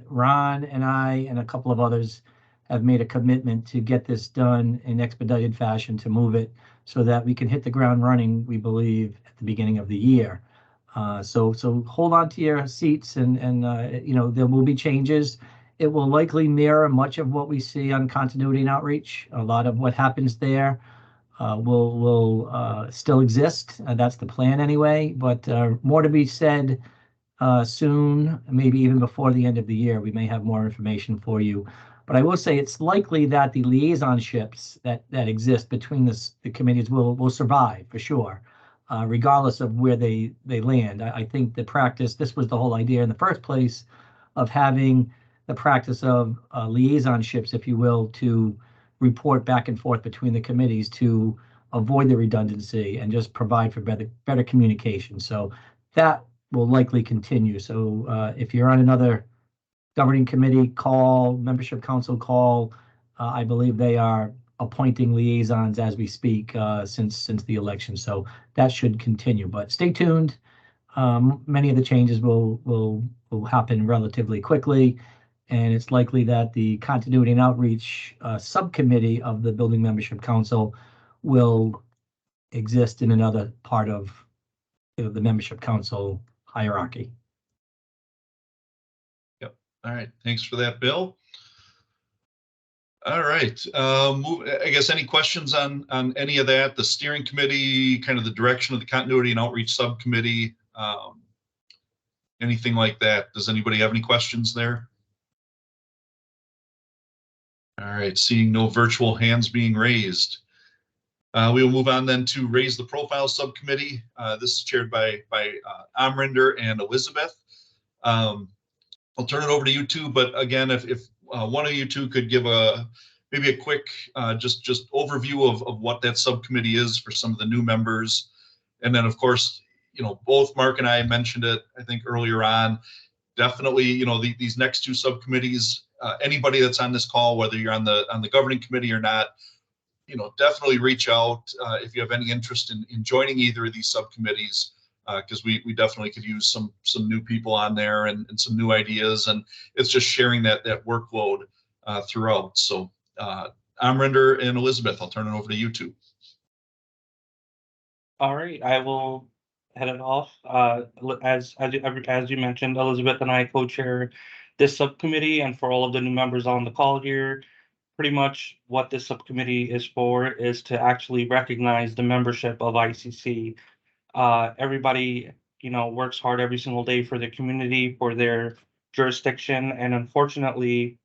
Ron and I and a couple of others have made a commitment to get this done in expedited fashion, to move it so that we can hit the ground running, we believe, at the beginning of the year. So hold on to your seats, and there will be changes. It will likely mirror much of what we see on continuity and outreach. A lot of what happens there will still exist. That's the plan anyway, but more to be said soon, maybe even before the end of the year. We may have more information for you. But I will say it's likely that the liaisonships that exist between the committees will survive for sure, regardless of where they land. I think the practice, this was the whole idea in the first place, of having the practice of liaisonships, if you will, to report back and forth between the committees to avoid the redundancy and just provide for better communication. So that will likely continue. So if you're on another governing committee, call, membership council, call. I believe they are appointing liaisons as we speak since the election. So that should continue, but stay tuned. Many of the changes will happen relatively quickly, and it's likely that the continuity and outreach subcommittee of the building membership council will exist in another part of the membership council hierarchy. All right, thanks for that, Bill. All right, I guess any questions on any of that? The steering committee, kind of the direction of the continuity and outreach subcommittee, anything like that? Does anybody have any questions there? All right, seeing no virtual hands being raised. We will move on then to raise the profile subcommittee. This is chaired by Amrinder and Elizabeth. I'll turn it over to you two, but again, if one of you two could give maybe a quick just overview of what that subcommittee is for some of the new members, and then of course, both Mark and I mentioned it, I think earlier on. Definitely, these next two subcommittees, anybody that's on this call, whether you're on the governing committee or not, definitely reach out if you have any interest in joining either of these subcommittees. Because we definitely could use some new people on there and some new ideas, and it's just sharing that workload throughout. So Amrinder and Elizabeth, I'll turn it over to you two. All right, I will head it off. As you mentioned, Elizabeth and I co-chair this subcommittee, and for all of the new members on the call here, pretty much what this subcommittee is for is to actually recognize the membership of ICC. Everybody, works hard every single day for their community, for their jurisdiction, and unfortunately,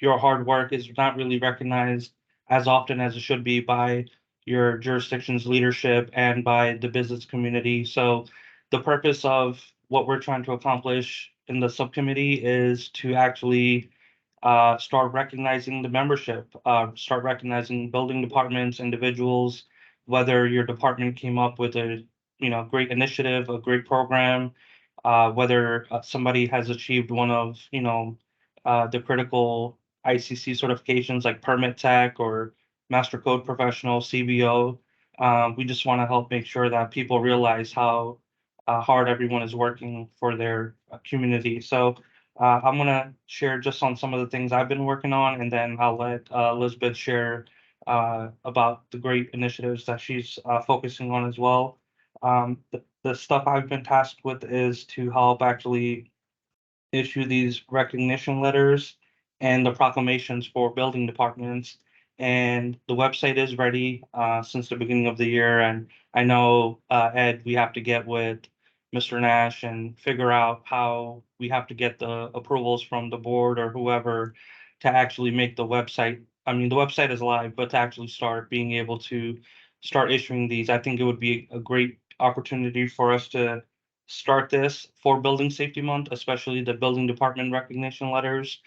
your hard work is not really recognized as often as it should be by your jurisdiction's leadership and by the business community. So the purpose of what we're trying to accomplish in the subcommittee is to actually start recognizing the membership, start recognizing building departments, individuals, whether your department came up with a great initiative, a great program, whether somebody has achieved one of the critical ICC certifications like Permit Tech or Master Code Professional, CBO. We just want to help make sure that people realize how hard everyone is working for their community. So I'm going to share just on some of the things I've been working on, and then I'll let Elizabeth share about the great initiatives that she's focusing on as well. The stuff I've been tasked with is to help actually issue these recognition letters and the proclamations for building departments. And the website is ready since the beginning of the year. And I know, Ed, we have to get with Mr. Nash and figure out how we have to get the approvals from the board or whoever to actually make the website. I mean, the website is live, but to actually start being able to start issuing these, I think it would be a great opportunity for us to start this for Building Safety Month, especially the building department recognition letters,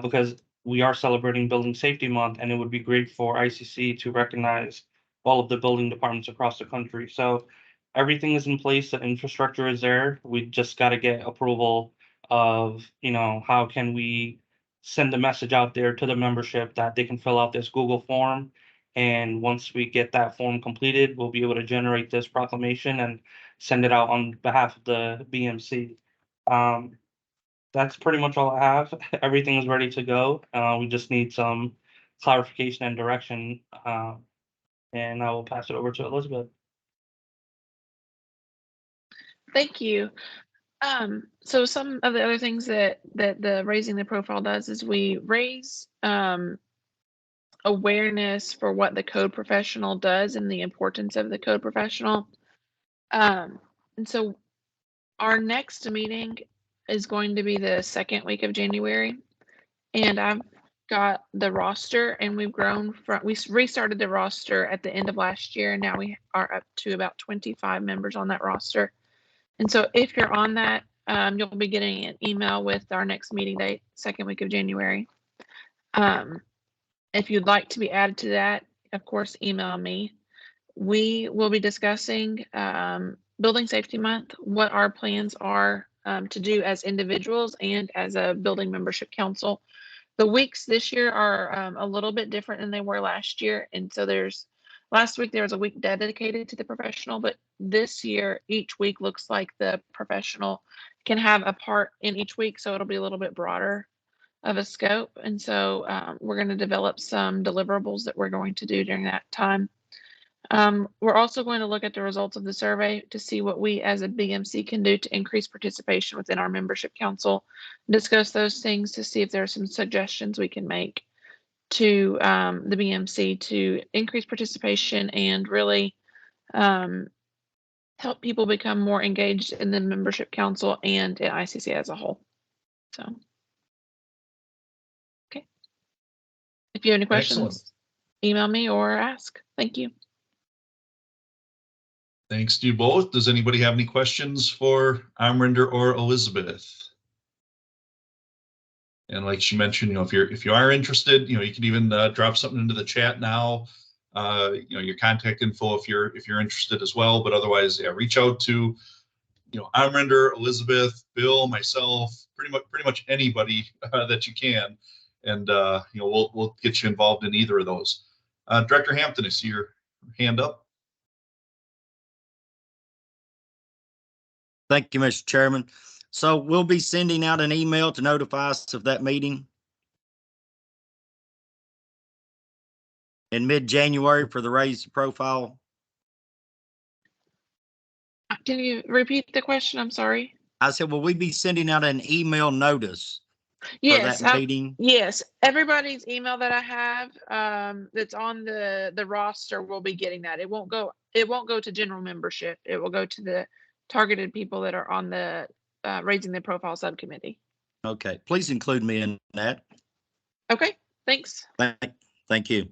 because we are celebrating Building Safety Month, and it would be great for ICC to recognize all of the building departments across the country. So everything is in place, the infrastructure is there. We just got to get approval of, how can we send the message out there to the membership that they can fill out this Google form. And once we get that form completed, we'll be able to generate this proclamation and send it out on behalf of the BMC. That's pretty much all I have. Everything is ready to go. We just need some clarification and direction. And I will pass it over to Elizabeth. Thank you. So some of the other things that the Raising the Profile does is we raise awareness for what the code professional does and the importance of the code professional. And so our next meeting is going to be the second week of January, and I've got the roster, and we restarted the roster at the end of last year, and now we are up to about 25 members on that roster. And so if you're on that, you'll be getting an email with our next meeting date, second week of January. If you'd like to be added to that, of course, email me. We will be discussing Building Safety Month, what our plans are to do as individuals and as a building membership council. The weeks this year are a little bit different than they were last year. And so last week there was a week dedicated to the professional, but this year each week looks like the professional can have a part in each week. So it'll be a little bit broader of a scope. And so we're going to develop some deliverables that we're going to do during that time. We're also going to look at the results of the survey to see what we as a BMC can do to increase participation within our membership council, discuss those things to see if there are some suggestions we can make to the BMC to increase participation and really help people become more engaged in the membership council and in ICC as a whole. So, okay. If you have any questions, Excellent. Email me or ask. Thank you. Thanks to you both. Does anybody have any questions for Amrinder or Elizabeth? And like she mentioned, if you are interested, you can even drop something into the chat now. Your contact info if you're interested as well. But otherwise, yeah, reach out to Amrinder, Elizabeth, Bill, myself, pretty much anybody that you can, and we'll get you involved in either of those. Director Hampton, I see your hand up. Thank you, Mr. Chairman. So we'll be sending out an email to notify us of that meeting in mid-January for the Raise the Profile. Can you repeat the question? I'm sorry. I said, will we be sending out an email notice Yes, for that meeting? Yes, everybody's email that I have that's on the roster will be getting that. It won't go to general membership. It will go to the targeted people that are on the Raising the Profile subcommittee. Okay, please include me in that. Okay, thanks. Thank you.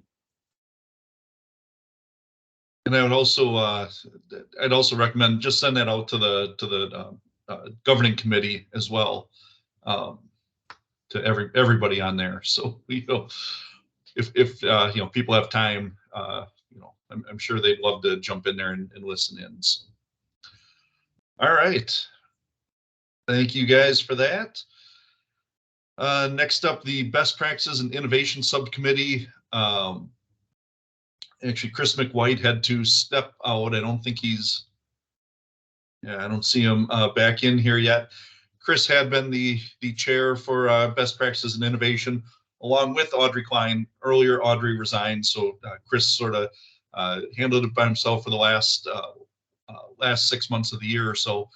And I would also I'd also recommend just send that out to the governing committee as well, to everybody on there. So if people have time, I'm sure they'd love to jump in there and listen in. So. All right. Thank you guys for that. Next up, the Best Practices and Innovation Subcommittee. Actually, Chris McWhite had to step out. I don't think I don't see him back in here yet. Chris had been the chair for Best Practices and Innovation, along with Audrey Klein. Earlier, Audrey resigned, so Chris sort of handled it by himself for the last 6 months of the year or so.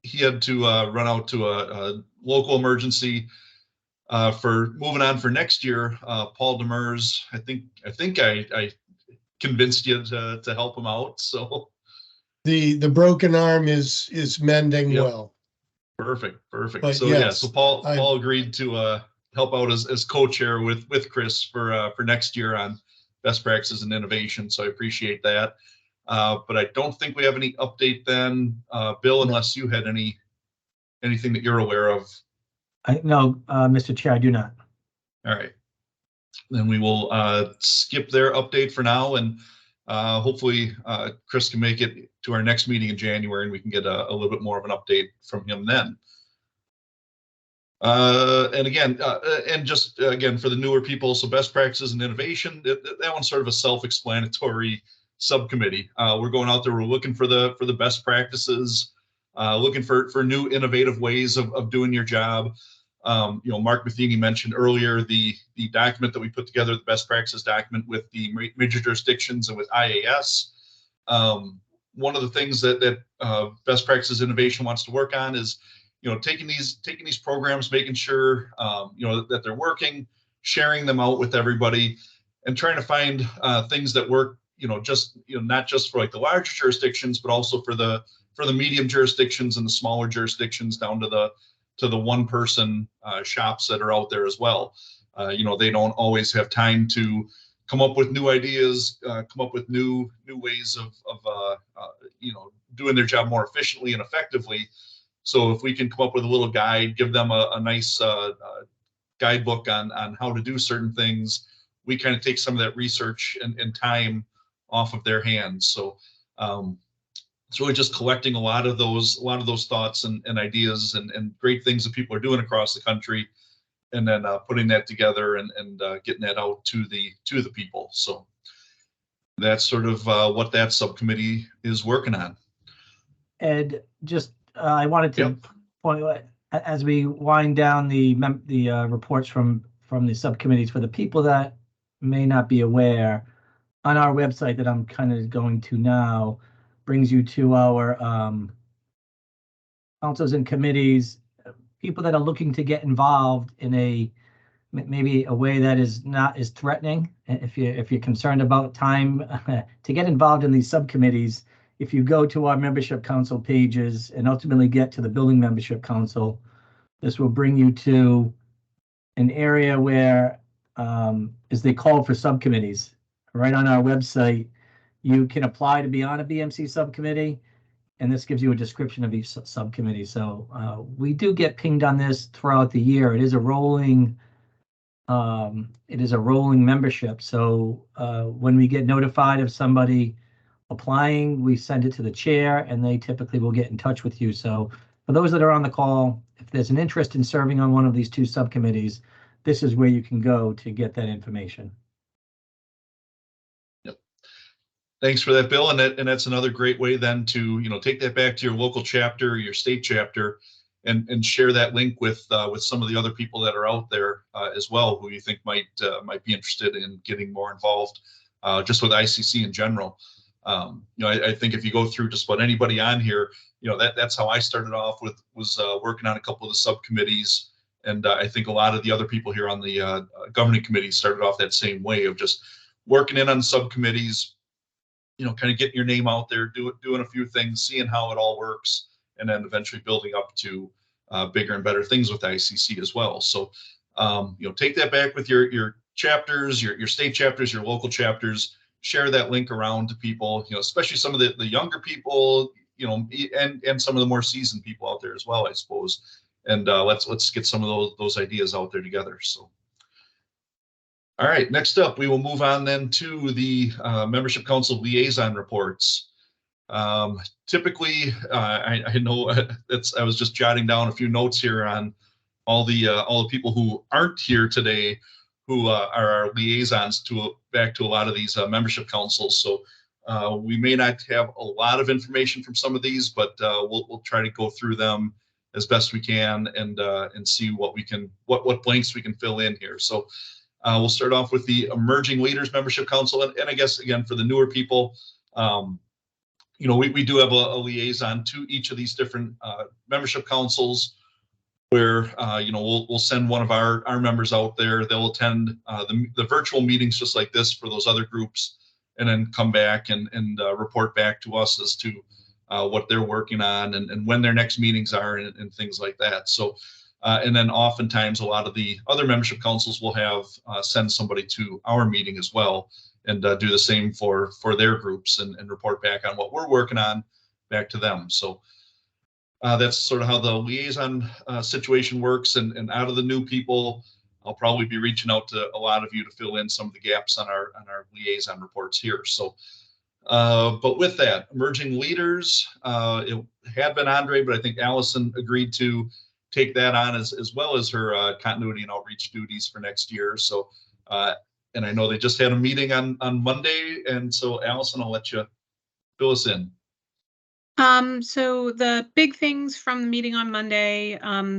He had to run out to a local emergency for moving on for next year. Paul Demers, I think I convinced you to help him out. So the broken arm is mending well. Perfect. But So yes, so Paul agreed to help out as co-chair with Chris for next year on Best Practices and Innovation. So I appreciate that. But I don't think we have any update then, Bill, unless you had anything that you're aware of. No, Mr. Chair, I do not. All right. Then we will skip their update for now, and hopefully Chris can make it to our next meeting in January, and we can get a little bit more of an update from him then. And again, for the newer people, so Best Practices and Innovation, that one's sort of a self-explanatory subcommittee. We're going out there, we're looking for the best practices, looking for new innovative ways of doing your job. Mark Matheny mentioned earlier the document that we put together, the best practices document with the major jurisdictions and with IAS. One of the things that Best Practices Innovation wants to work on is, taking these programs, making sure that they're working, sharing them out with everybody, and trying to find things that work. Not just for like the larger jurisdictions, but also for the medium jurisdictions and the smaller jurisdictions down to the one-person shops that are out there as well. They don't always have time to come up with new ideas, come up with new ways of doing their job more efficiently and effectively. So if we can come up with a little guide, give them a nice guidebook on how to do certain things, we kind of take some of that research and time off of their hands. So it's really just collecting a lot of those thoughts and ideas and great things that people are doing across the country, and then putting that together and getting that out to the people. So that's sort of what that subcommittee is working on. Ed, just I wanted to point out, as we wind down the reports from the subcommittees, for the people that may not be aware, on our website that I'm kind of going to now, brings you to our councils and committees, people that are looking to get involved in maybe a way that is not as threatening. If you're concerned about time to get involved in these subcommittees, if you go to our membership council pages and ultimately get to the building membership council, this will bring you to an area where is they call for subcommittees. Right on our website, you can apply to be on a BMC subcommittee, and this gives you a description of each subcommittee. So we do get pinged on this throughout the year. It is a rolling membership. So when we get notified of somebody applying, we send it to the chair, and they typically will get in touch with you. So for those that are on the call, if there's an interest in serving on one of these two subcommittees, this is where you can go to get that information. Thanks for that, Bill. And that's another great way then to take that back to your local chapter, or your state chapter, and share that link with some of the other people that are out there as well, who you think might be interested in getting more involved, just with ICC in general. I think if you go through just about anybody on here, that's how I started off was working on a couple of the subcommittees, and I think a lot of the other people here on the governing committee started off that same way of just working in on subcommittees. Kind of getting your name out there, doing a few things, seeing how it all works, and then eventually building up to bigger and better things with ICC as well. So, take that back with your chapters, your state chapters, your local chapters, share that link around to people, especially some of the younger people, and some of the more seasoned people out there as well, I suppose. And let's get some of those ideas out there together. So. All right, next up, we will move on then to the Membership Council liaison reports. Typically, I know I was just jotting down a few notes here on all the people who aren't here today, who are our liaisons back to a lot of these membership councils. So we may not have a lot of information from some of these, but we'll try to go through them as best we can and see what blanks we can fill in here. So. We'll start off with the Emerging Leaders Membership Council. And I guess, again, for the newer people, we do have a liaison to each of these different membership councils where, we'll send one of our members out there. They'll attend the virtual meetings just like this for those other groups, and then come back and report back to us as to what they're working on and when their next meetings are and things like that. So. And then oftentimes a lot of the other membership councils will have send somebody to our meeting as well and do the same for their groups and report back on what we're working on back to them. So that's sort of how the liaison situation works. And out of the new people, I'll probably be reaching out to a lot of you to fill in some of the gaps on our liaison reports here. So, but with that, emerging leaders, it had been Andre, but I think Allison agreed to take that on as well as her continuity and outreach duties for next year. So, and I know they just had a meeting on Monday. And so Allison, I'll let you fill us in. So the big things from the meeting on Monday,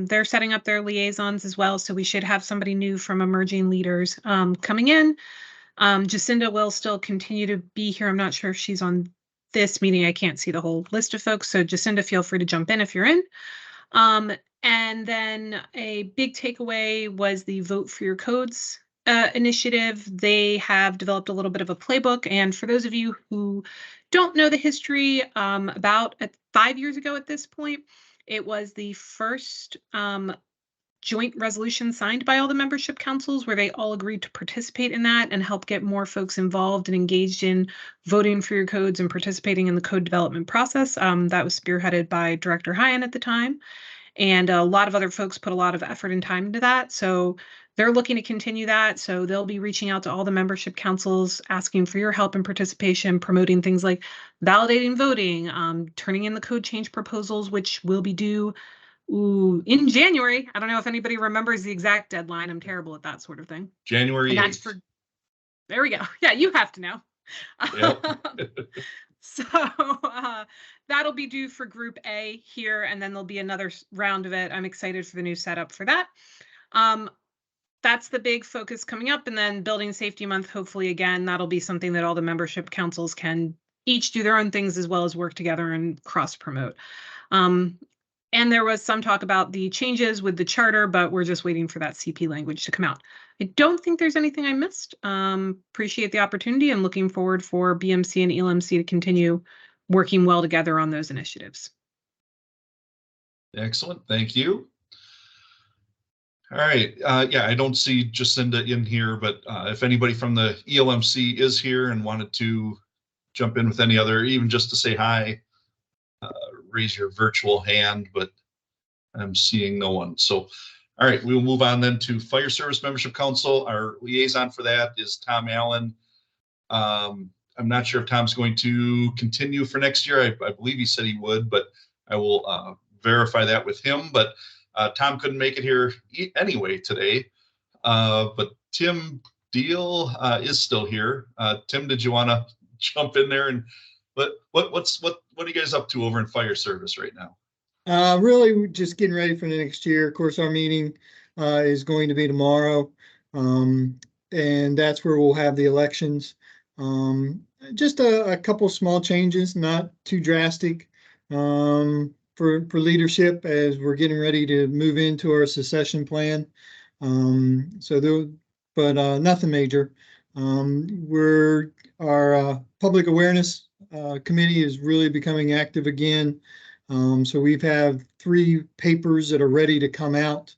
they're setting up their liaisons as well. So we should have somebody new from Emerging Leaders coming in. Jacinda will still continue to be here. I'm not sure if she's on this meeting. I can't see the whole list of folks. So Jacinda, feel free to jump in if you're in. And then a big takeaway was the Vote for Your Codes initiative. They have developed a little bit of a playbook. And for those of you who don't know the history, about 5 years ago at this point, it was the first joint resolution signed by all the membership councils where they all agreed to participate in that and help get more folks involved and engaged in voting for your codes and participating in the code development process. That was spearheaded by Director Hyan at the time. And a lot of other folks put a lot of effort and time into that. So they're looking to continue that. So they'll be reaching out to all the membership councils, asking for your help and participation, promoting things like validating voting, turning in the code change proposals, which will be due in January. I don't know if anybody remembers the exact deadline. I'm terrible at that sort of thing. January 8th. There we go. Yeah, you have to know. Yep. So that'll be due for Group A here, and then there'll be another round of it. I'm excited for the new setup for that. That's the big focus coming up. And then Building Safety Month, hopefully, again, that'll be something that all the membership councils can each do their own things as well as work together and cross-promote. And there was some talk about the changes with the charter, but we're just waiting for that CP language to come out. I don't think there's anything I missed. Appreciate the opportunity and looking forward for BMC and ELMC to continue working well together on those initiatives. Excellent. Thank you. All right. Yeah, I don't see Jacinda in here, but if anybody from the ELMC is here and wanted to jump in with any other, even just to say hi, raise your virtual hand, but I'm seeing no one. So, all right, we will move on then to Fire Service Membership Council. Our liaison for that is Tom Allen. I'm not sure if Tom's going to continue for next year. I believe he said he would, but I will verify that with him. But Tom couldn't make it here anyway today. But Tim Deal is still here. Tim, did you want to jump in there and what are you guys up to over in Fire Service right now? Really, we're just getting ready for the next year. Of course, our meeting is going to be tomorrow, and that's where we'll have the elections. Just a couple small changes, not too drastic, for leadership as we're getting ready to move into our succession plan. But nothing major. Our public awareness committee is really becoming active again. So we've had 3 papers that are ready to come out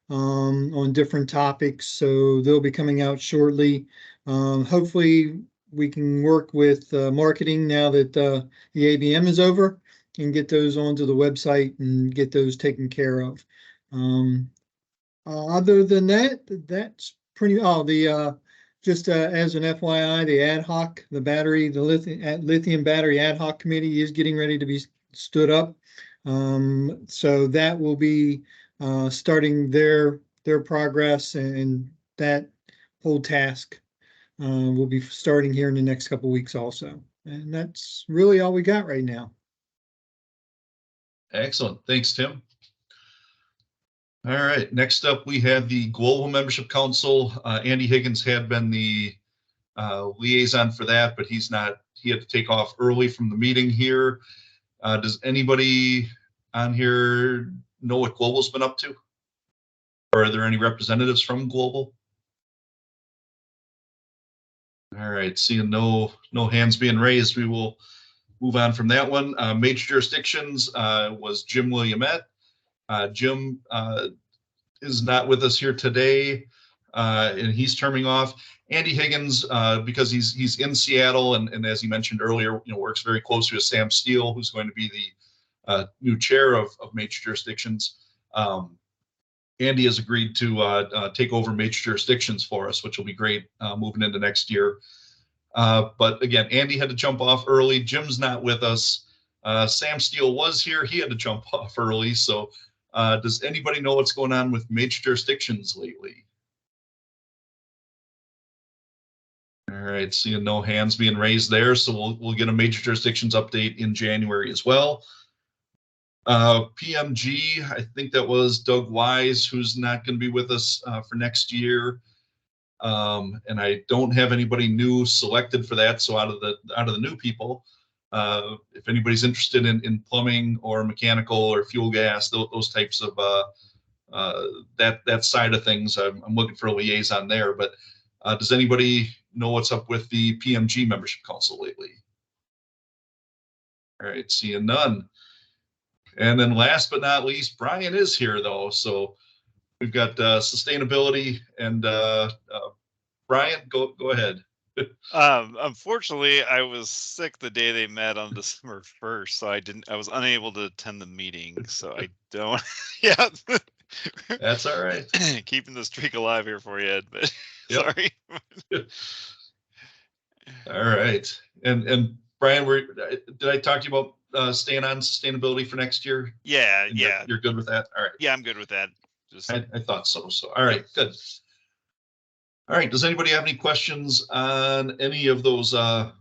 on different topics. So they'll be coming out shortly. Hopefully we can work with marketing now that the ABM is over and get those onto the website and get those taken care of. Other than that, that's pretty, just as an FYI, the ad hoc, the lithium battery ad hoc committee is getting ready to be stood up. So that will be starting their progress, and that whole task will be starting here in the next couple of weeks also. And that's really all we got right now. Excellent. Thanks, Tim. All right. Next up, we have the Global Membership Council. Andy Higgins had been the liaison for that, but he had to take off early from the meeting here. Does anybody on here know what Global's been up to? Or are there any representatives from Global? All right, seeing no hands being raised, we will move on from that one. Major jurisdictions was Jim Williamette. Jim is not with us here today, and he's terming off. Andy Higgins, because he's in Seattle, and as he mentioned earlier, works very closely with Sam Steele, who's going to be the new chair of major jurisdictions. Andy has agreed to take over major jurisdictions for us, which will be great moving into next year. But again, Andy had to jump off early. Jim's not with us. Sam Steele was here. He had to jump off early. So does anybody know what's going on with major jurisdictions lately? All right, seeing no hands being raised there. So we'll get a major jurisdictions update in January as well. PMG, I think that was Doug Wise, who's not going to be with us for next year. And I don't have anybody new selected for that. So out of the new people, if anybody's interested in plumbing or mechanical or fuel gas, those types of that side of things, I'm looking for a liaison there. But does anybody know what's up with the PMG Membership Council lately? All right, seeing none. And then last but not least, Brian is here though. So we've got sustainability, and Brian, go ahead. Unfortunately, I was sick the day they met on December 1st, so I was unable to attend the meeting. So I don't. Yeah, that's all right. Keeping the streak alive here for you, Ed. But yep. Sorry. All right, and Brian, did I talk to you about staying on sustainability for next year? Yeah, and yeah. You're good with that? All right. Yeah, I'm good with that. I thought so. So, all right, good. All right, does anybody have any questions on any of those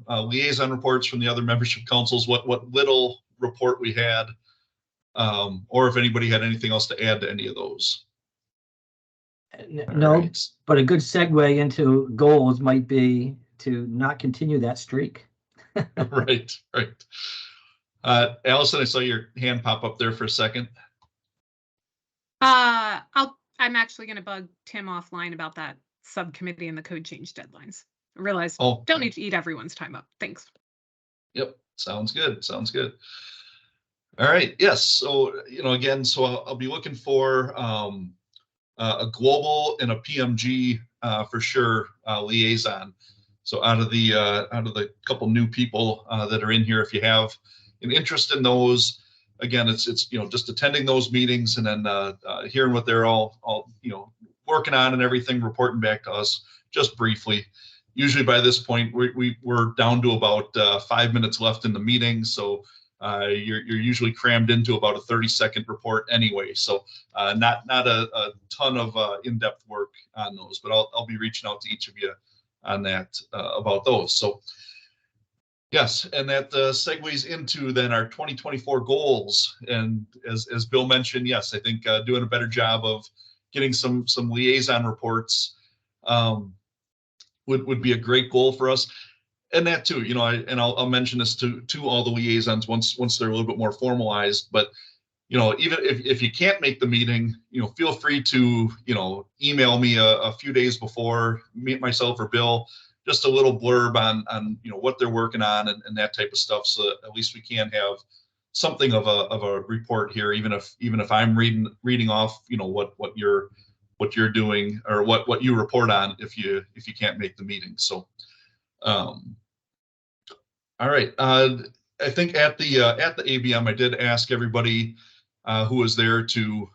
liaison reports from the other membership councils? What little report we had, or if anybody had anything else to add to any of those? No, right. But a good segue into goals might be to not continue that streak. Right. Allison, I saw your hand pop up there for a second. I'm actually going to bug Tim offline about that subcommittee and the code change deadlines. I realize don't need to eat everyone's time up. Thanks. Yep. Sounds good. All right. Yes. So, again, so I'll be looking for a global and a PMG for sure liaison. So out of the couple new people that are in here, if you have an interest in those, again, it's just attending those meetings and then hearing what they're all working on and everything, reporting back to us just briefly. Usually by this point, we're down to about 5 minutes left in the meeting, so you're usually crammed into about a 30-second report anyway. So not a ton of in-depth work on those, but I'll be reaching out to each of you on that about those. So yes, and that segues into then our 2024 goals. And as Bill mentioned, yes, I think doing a better job of getting some liaison reports would be a great goal for us. And that too, I'll mention this to all the liaisons once they're a little bit more formalized. But even if you can't make the meeting, feel free to email me a few days before, meet myself or Bill, just a little blurb on what they're working on and that type of stuff, so that at least we can have something of a report here, even if I'm reading off what you're doing or what you report on if you can't make the meeting. So all right, I think at the ABM, I did ask everybody who was there to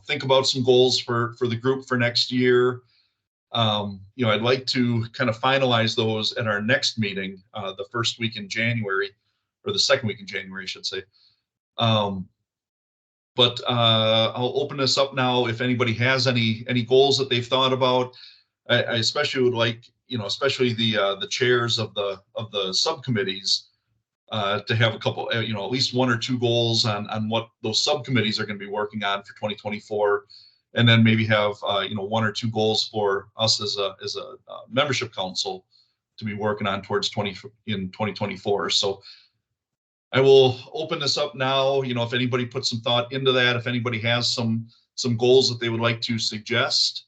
think about some goals for the group for next year. I'd like to kind of finalize those at our next meeting, the first week in January, or the second week in January, I should say. But I'll open this up now. If anybody has any goals that they've thought about, I especially would like, especially the chairs of the subcommittees, to have a couple, at least 1 or 2 goals on what those subcommittees are going to be working on for 2024, and then maybe have 1 or 2 goals for us as a membership council to be working on towards 2024. So I will open this up now. If anybody puts some thought into that, if anybody has some goals that they would like to suggest,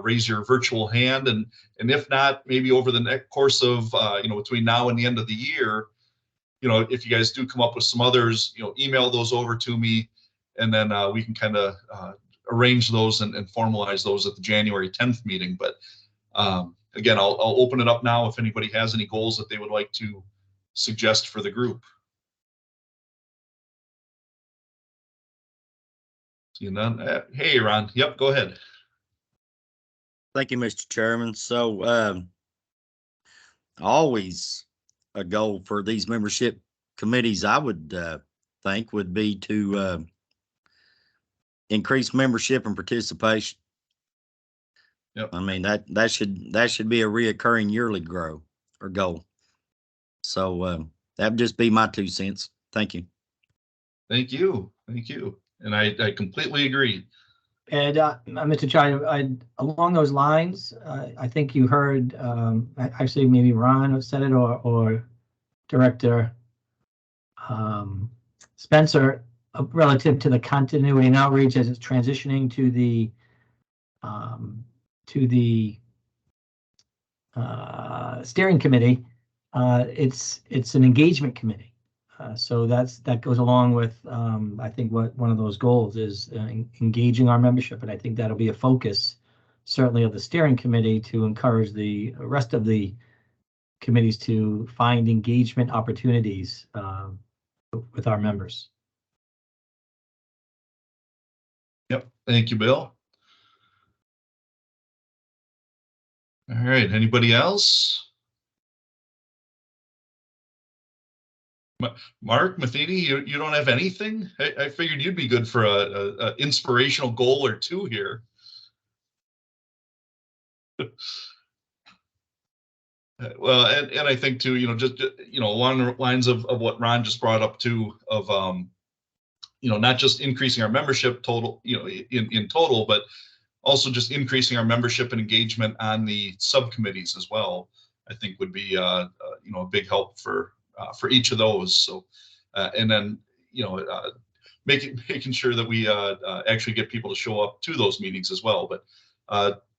raise your virtual hand, and if not, maybe over the next course of between now and the end of the year, if you guys do come up with some others, email those over to me, and then we can kind of arrange those and formalize those at the January 10th meeting. But again, I'll open it up now if anybody has any goals that they would like to suggest for the group. See none. Hey, Ron. Yep, go ahead. Thank you, Mr. Chairman. So always a goal for these membership committees, I would think, would be to increase membership and participation. Yep. I mean, that should be a reoccurring yearly goal. So that would just be my 2 cents. Thank you. Thank you. And I completely agree. And Mr. Chair, along those lines, I think you heard, actually maybe Ron said it, or Director Spencer, relative to the continuity and outreach as it's transitioning to the steering committee. It's an engagement committee. So that goes along with, I think, what one of those goals is, engaging our membership. And I think that'll be a focus, certainly, of the steering committee, to encourage the rest of the committees to find engagement opportunities with our members. Yep. Thank you, Bill. All right. Anybody else? Mark Matheny, you don't have anything? I figured you'd be good for a inspirational goal or 2 here. Well, and I think too, just along the lines of what Ron just brought up too, of not just increasing our membership total, in total, but also just increasing our membership and engagement on the subcommittees as well, I think would be a big help for each of those. So and then making sure that we actually get people to show up to those meetings as well. But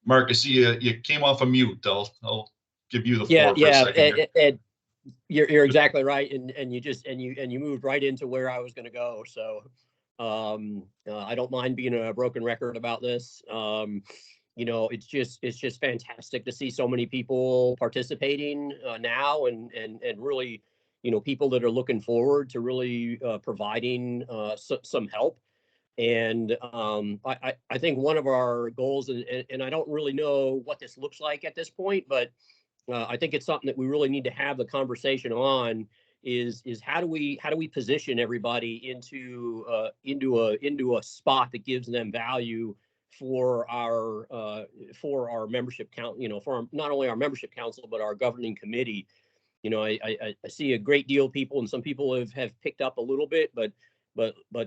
Mark, I see you came off of mute. I'll give you the floor for a second. And you're exactly right, and you moved right into where I was going to go. So I don't mind being a broken record about this. It's just fantastic to see so many people participating now, and really, people that are looking forward to really providing some help. And I think one of our goals, and I don't really know what this looks like at this point, but I think it's something that we really need to have the conversation on, is how do we position everybody into a spot that gives them value for our membership count, for not only our membership council, but our governing committee. I see a great deal of people, and some people have picked up a little bit, but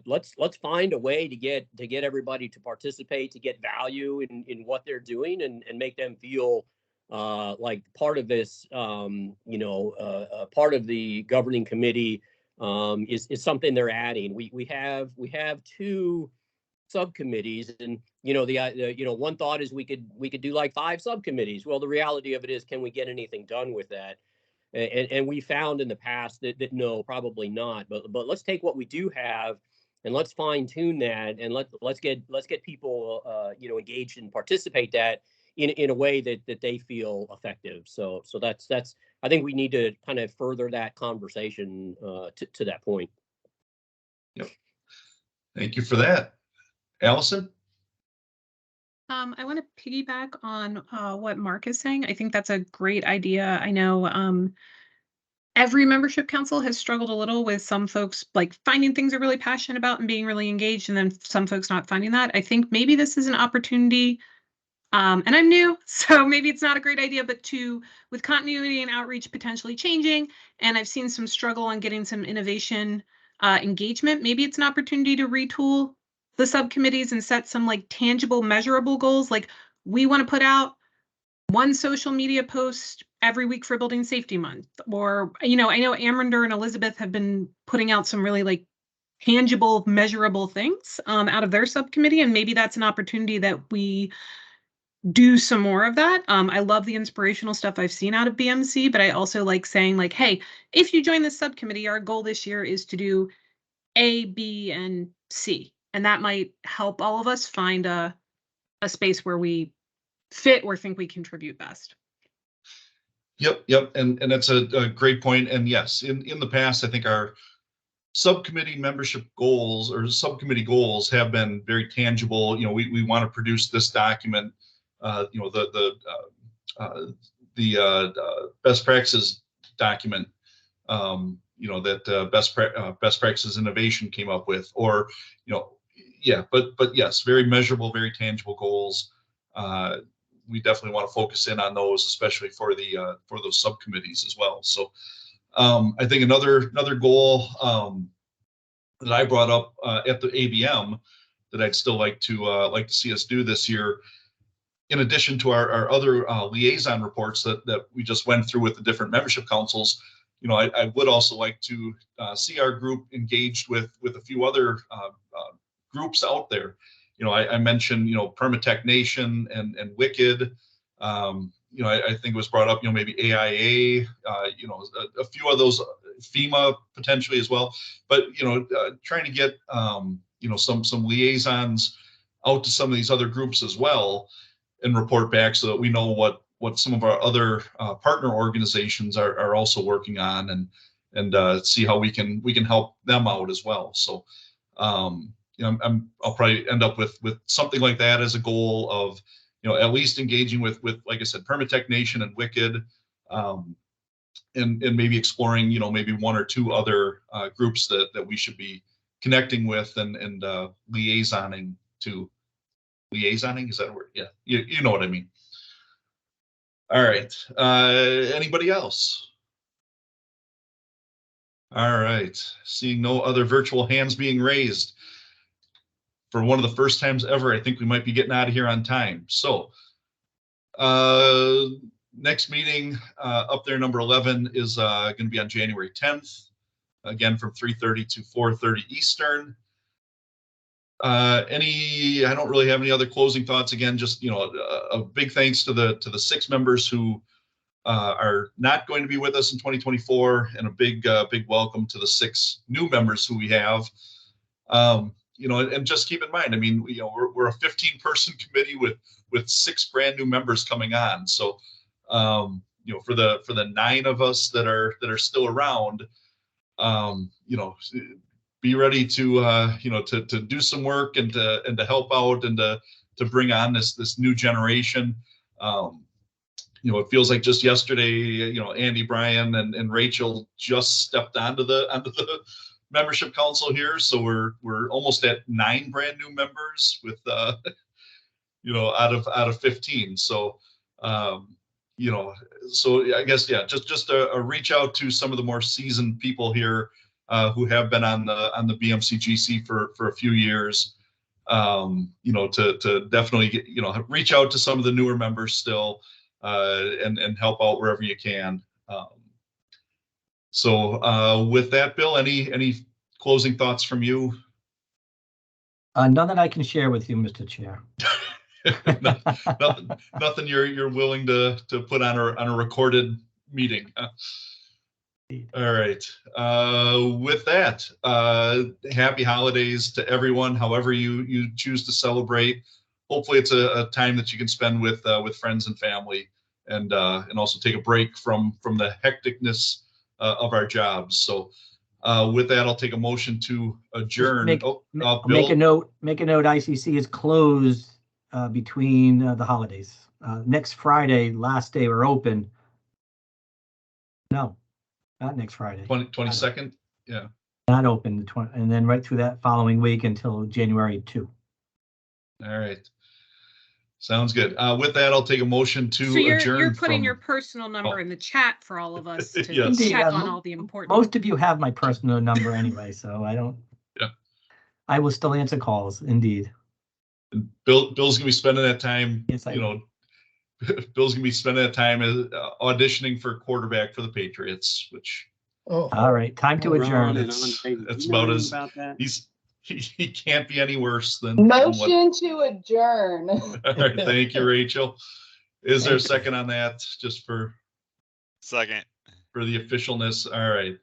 let's find a way to get everybody to participate, to get value in what they're doing, and make them feel like part of this, part of the governing committee is something they're adding. We have 2 subcommittees, and one thought is we could do like 5 subcommittees. Well, the reality of it is, can we get anything done with that? And we found in the past that no, probably not. But let's take what we do have, and let's fine tune that, and let's get people engaged and participate that in a way that they feel effective. So that's I think we need to kind of further that conversation to that point. Yep. Thank you for that. Allison? I want to piggyback on what Mark is saying. I think that's a great idea. I know every membership council has struggled a little with some folks like finding things they're really passionate about and being really engaged, and then some folks not finding that. I think maybe this is an opportunity, and I'm new, so maybe it's not a great idea, but with continuity and outreach potentially changing, and I've seen some struggle on getting some innovation engagement, maybe it's an opportunity to retool the subcommittees and set some like tangible, measurable goals. Like we want to put out one social media post every week for Building Safety Month, or, I know Amrinder and Elizabeth have been putting out some really like tangible, measurable things out of their subcommittee. And maybe that's an opportunity that we do some more of that. I love the inspirational stuff I've seen out of BMC, but I also like saying like, hey, if you join this subcommittee, our goal this year is to do A, B, and C. And that might help all of us find a space where we fit or think we contribute best. Yep. And that's a great point. And yes, in the past, I think our subcommittee membership goals or subcommittee goals have been very tangible. We want to produce this document, the best practices document, that best practices innovation came up with, or, but yes, very measurable, very tangible goals. We definitely want to focus in on those, especially for those subcommittees as well. So I think another goal that I brought up at the ABM that I'd still like to see us do this year, in addition to our other liaison reports that we just went through with the different membership councils, I would also like to see our group engaged with a few other groups out there. I mentioned, Permatech Nation and Wicked. I think it was brought up, maybe AIA, a few of those, FEMA potentially as well. But, trying to get, some liaisons out to some of these other groups as well and report back so that we know what some of our other partner organizations are also working on, and see how we can help them out as well. So, I'll probably end up with something like that as a goal of, at least engaging with like I said, Permatech Nation and Wicked, and maybe exploring, maybe one or two other groups that we should be connecting with and liaisoning to. Liaisoning, is that a word? Yeah, you know what I mean. All right. Anybody else? All right. Seeing no other virtual hands being raised. For one of the first times ever, I think we might be getting out of here on time. So next meeting up there, number 11, is going to be on January 10th, again from 3:30 to 4:30 Eastern. I don't really have any other closing thoughts. Again, just, a big thanks to the 6 members who are not going to be with us in 2024, and a big welcome to the 6 new members who we have. And just keep in mind, I mean, we're a 15-person committee with 6 brand new members coming on. So, for the 9 of us that are still around, be ready to to do some work and to help out and to bring on this new generation. It feels like just yesterday, Andy, Brian, and Rachel just stepped onto the membership council here, so we're almost at 9 brand new members with out of 15. So so I guess just a reach out to some of the more seasoned people here who have been on the BMC GC for a few years, to definitely get, reach out to some of the newer members still, and help out wherever you can. So with that, Bill, any closing thoughts from you? None that I can share with you, Mr. Chair. nothing you're willing to put on a recorded meeting. All right. With that, happy holidays to everyone, however you choose to celebrate. Hopefully it's a time that you can spend with friends and family, and also take a break from the hecticness of our jobs. So with that, I'll take a motion to adjourn. Make Bill? a note. ICC is closed between the holidays. Next Friday, last day we're open. No, not next Friday. 22nd. Yeah. Not open the 20, and then right through that following week until January 2. All right. Sounds good. With that, I'll take a motion to So you're adjourn. putting your personal number in the chat for all of us to Yes. check on all the important. Most of you have my personal number anyway, so I don't. Yeah. I will still answer calls, indeed. And Bill's gonna be spending that time. Yes, I Bill's gonna be spending that time auditioning for quarterback for the Patriots, which. Oh. All right, time to adjourn. That's about as he can't be any worse than Motion to adjourn. All right, thank you, Rachel. Is there a second on that? Just for second for the officialness. All right.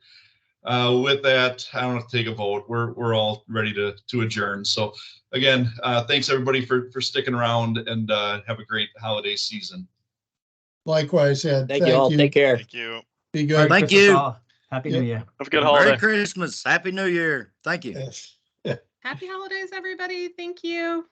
With that, I don't have to take a vote. We're all ready to adjourn. So again, thanks everybody for sticking around, and have a great holiday season. Likewise, Ed. Thank you all. Take care. Thank you. Be good. Thank you. Happy New Year. Have a good holiday. Merry Christmas. Happy New Year. Thank you. Happy holidays, everybody. Thank you.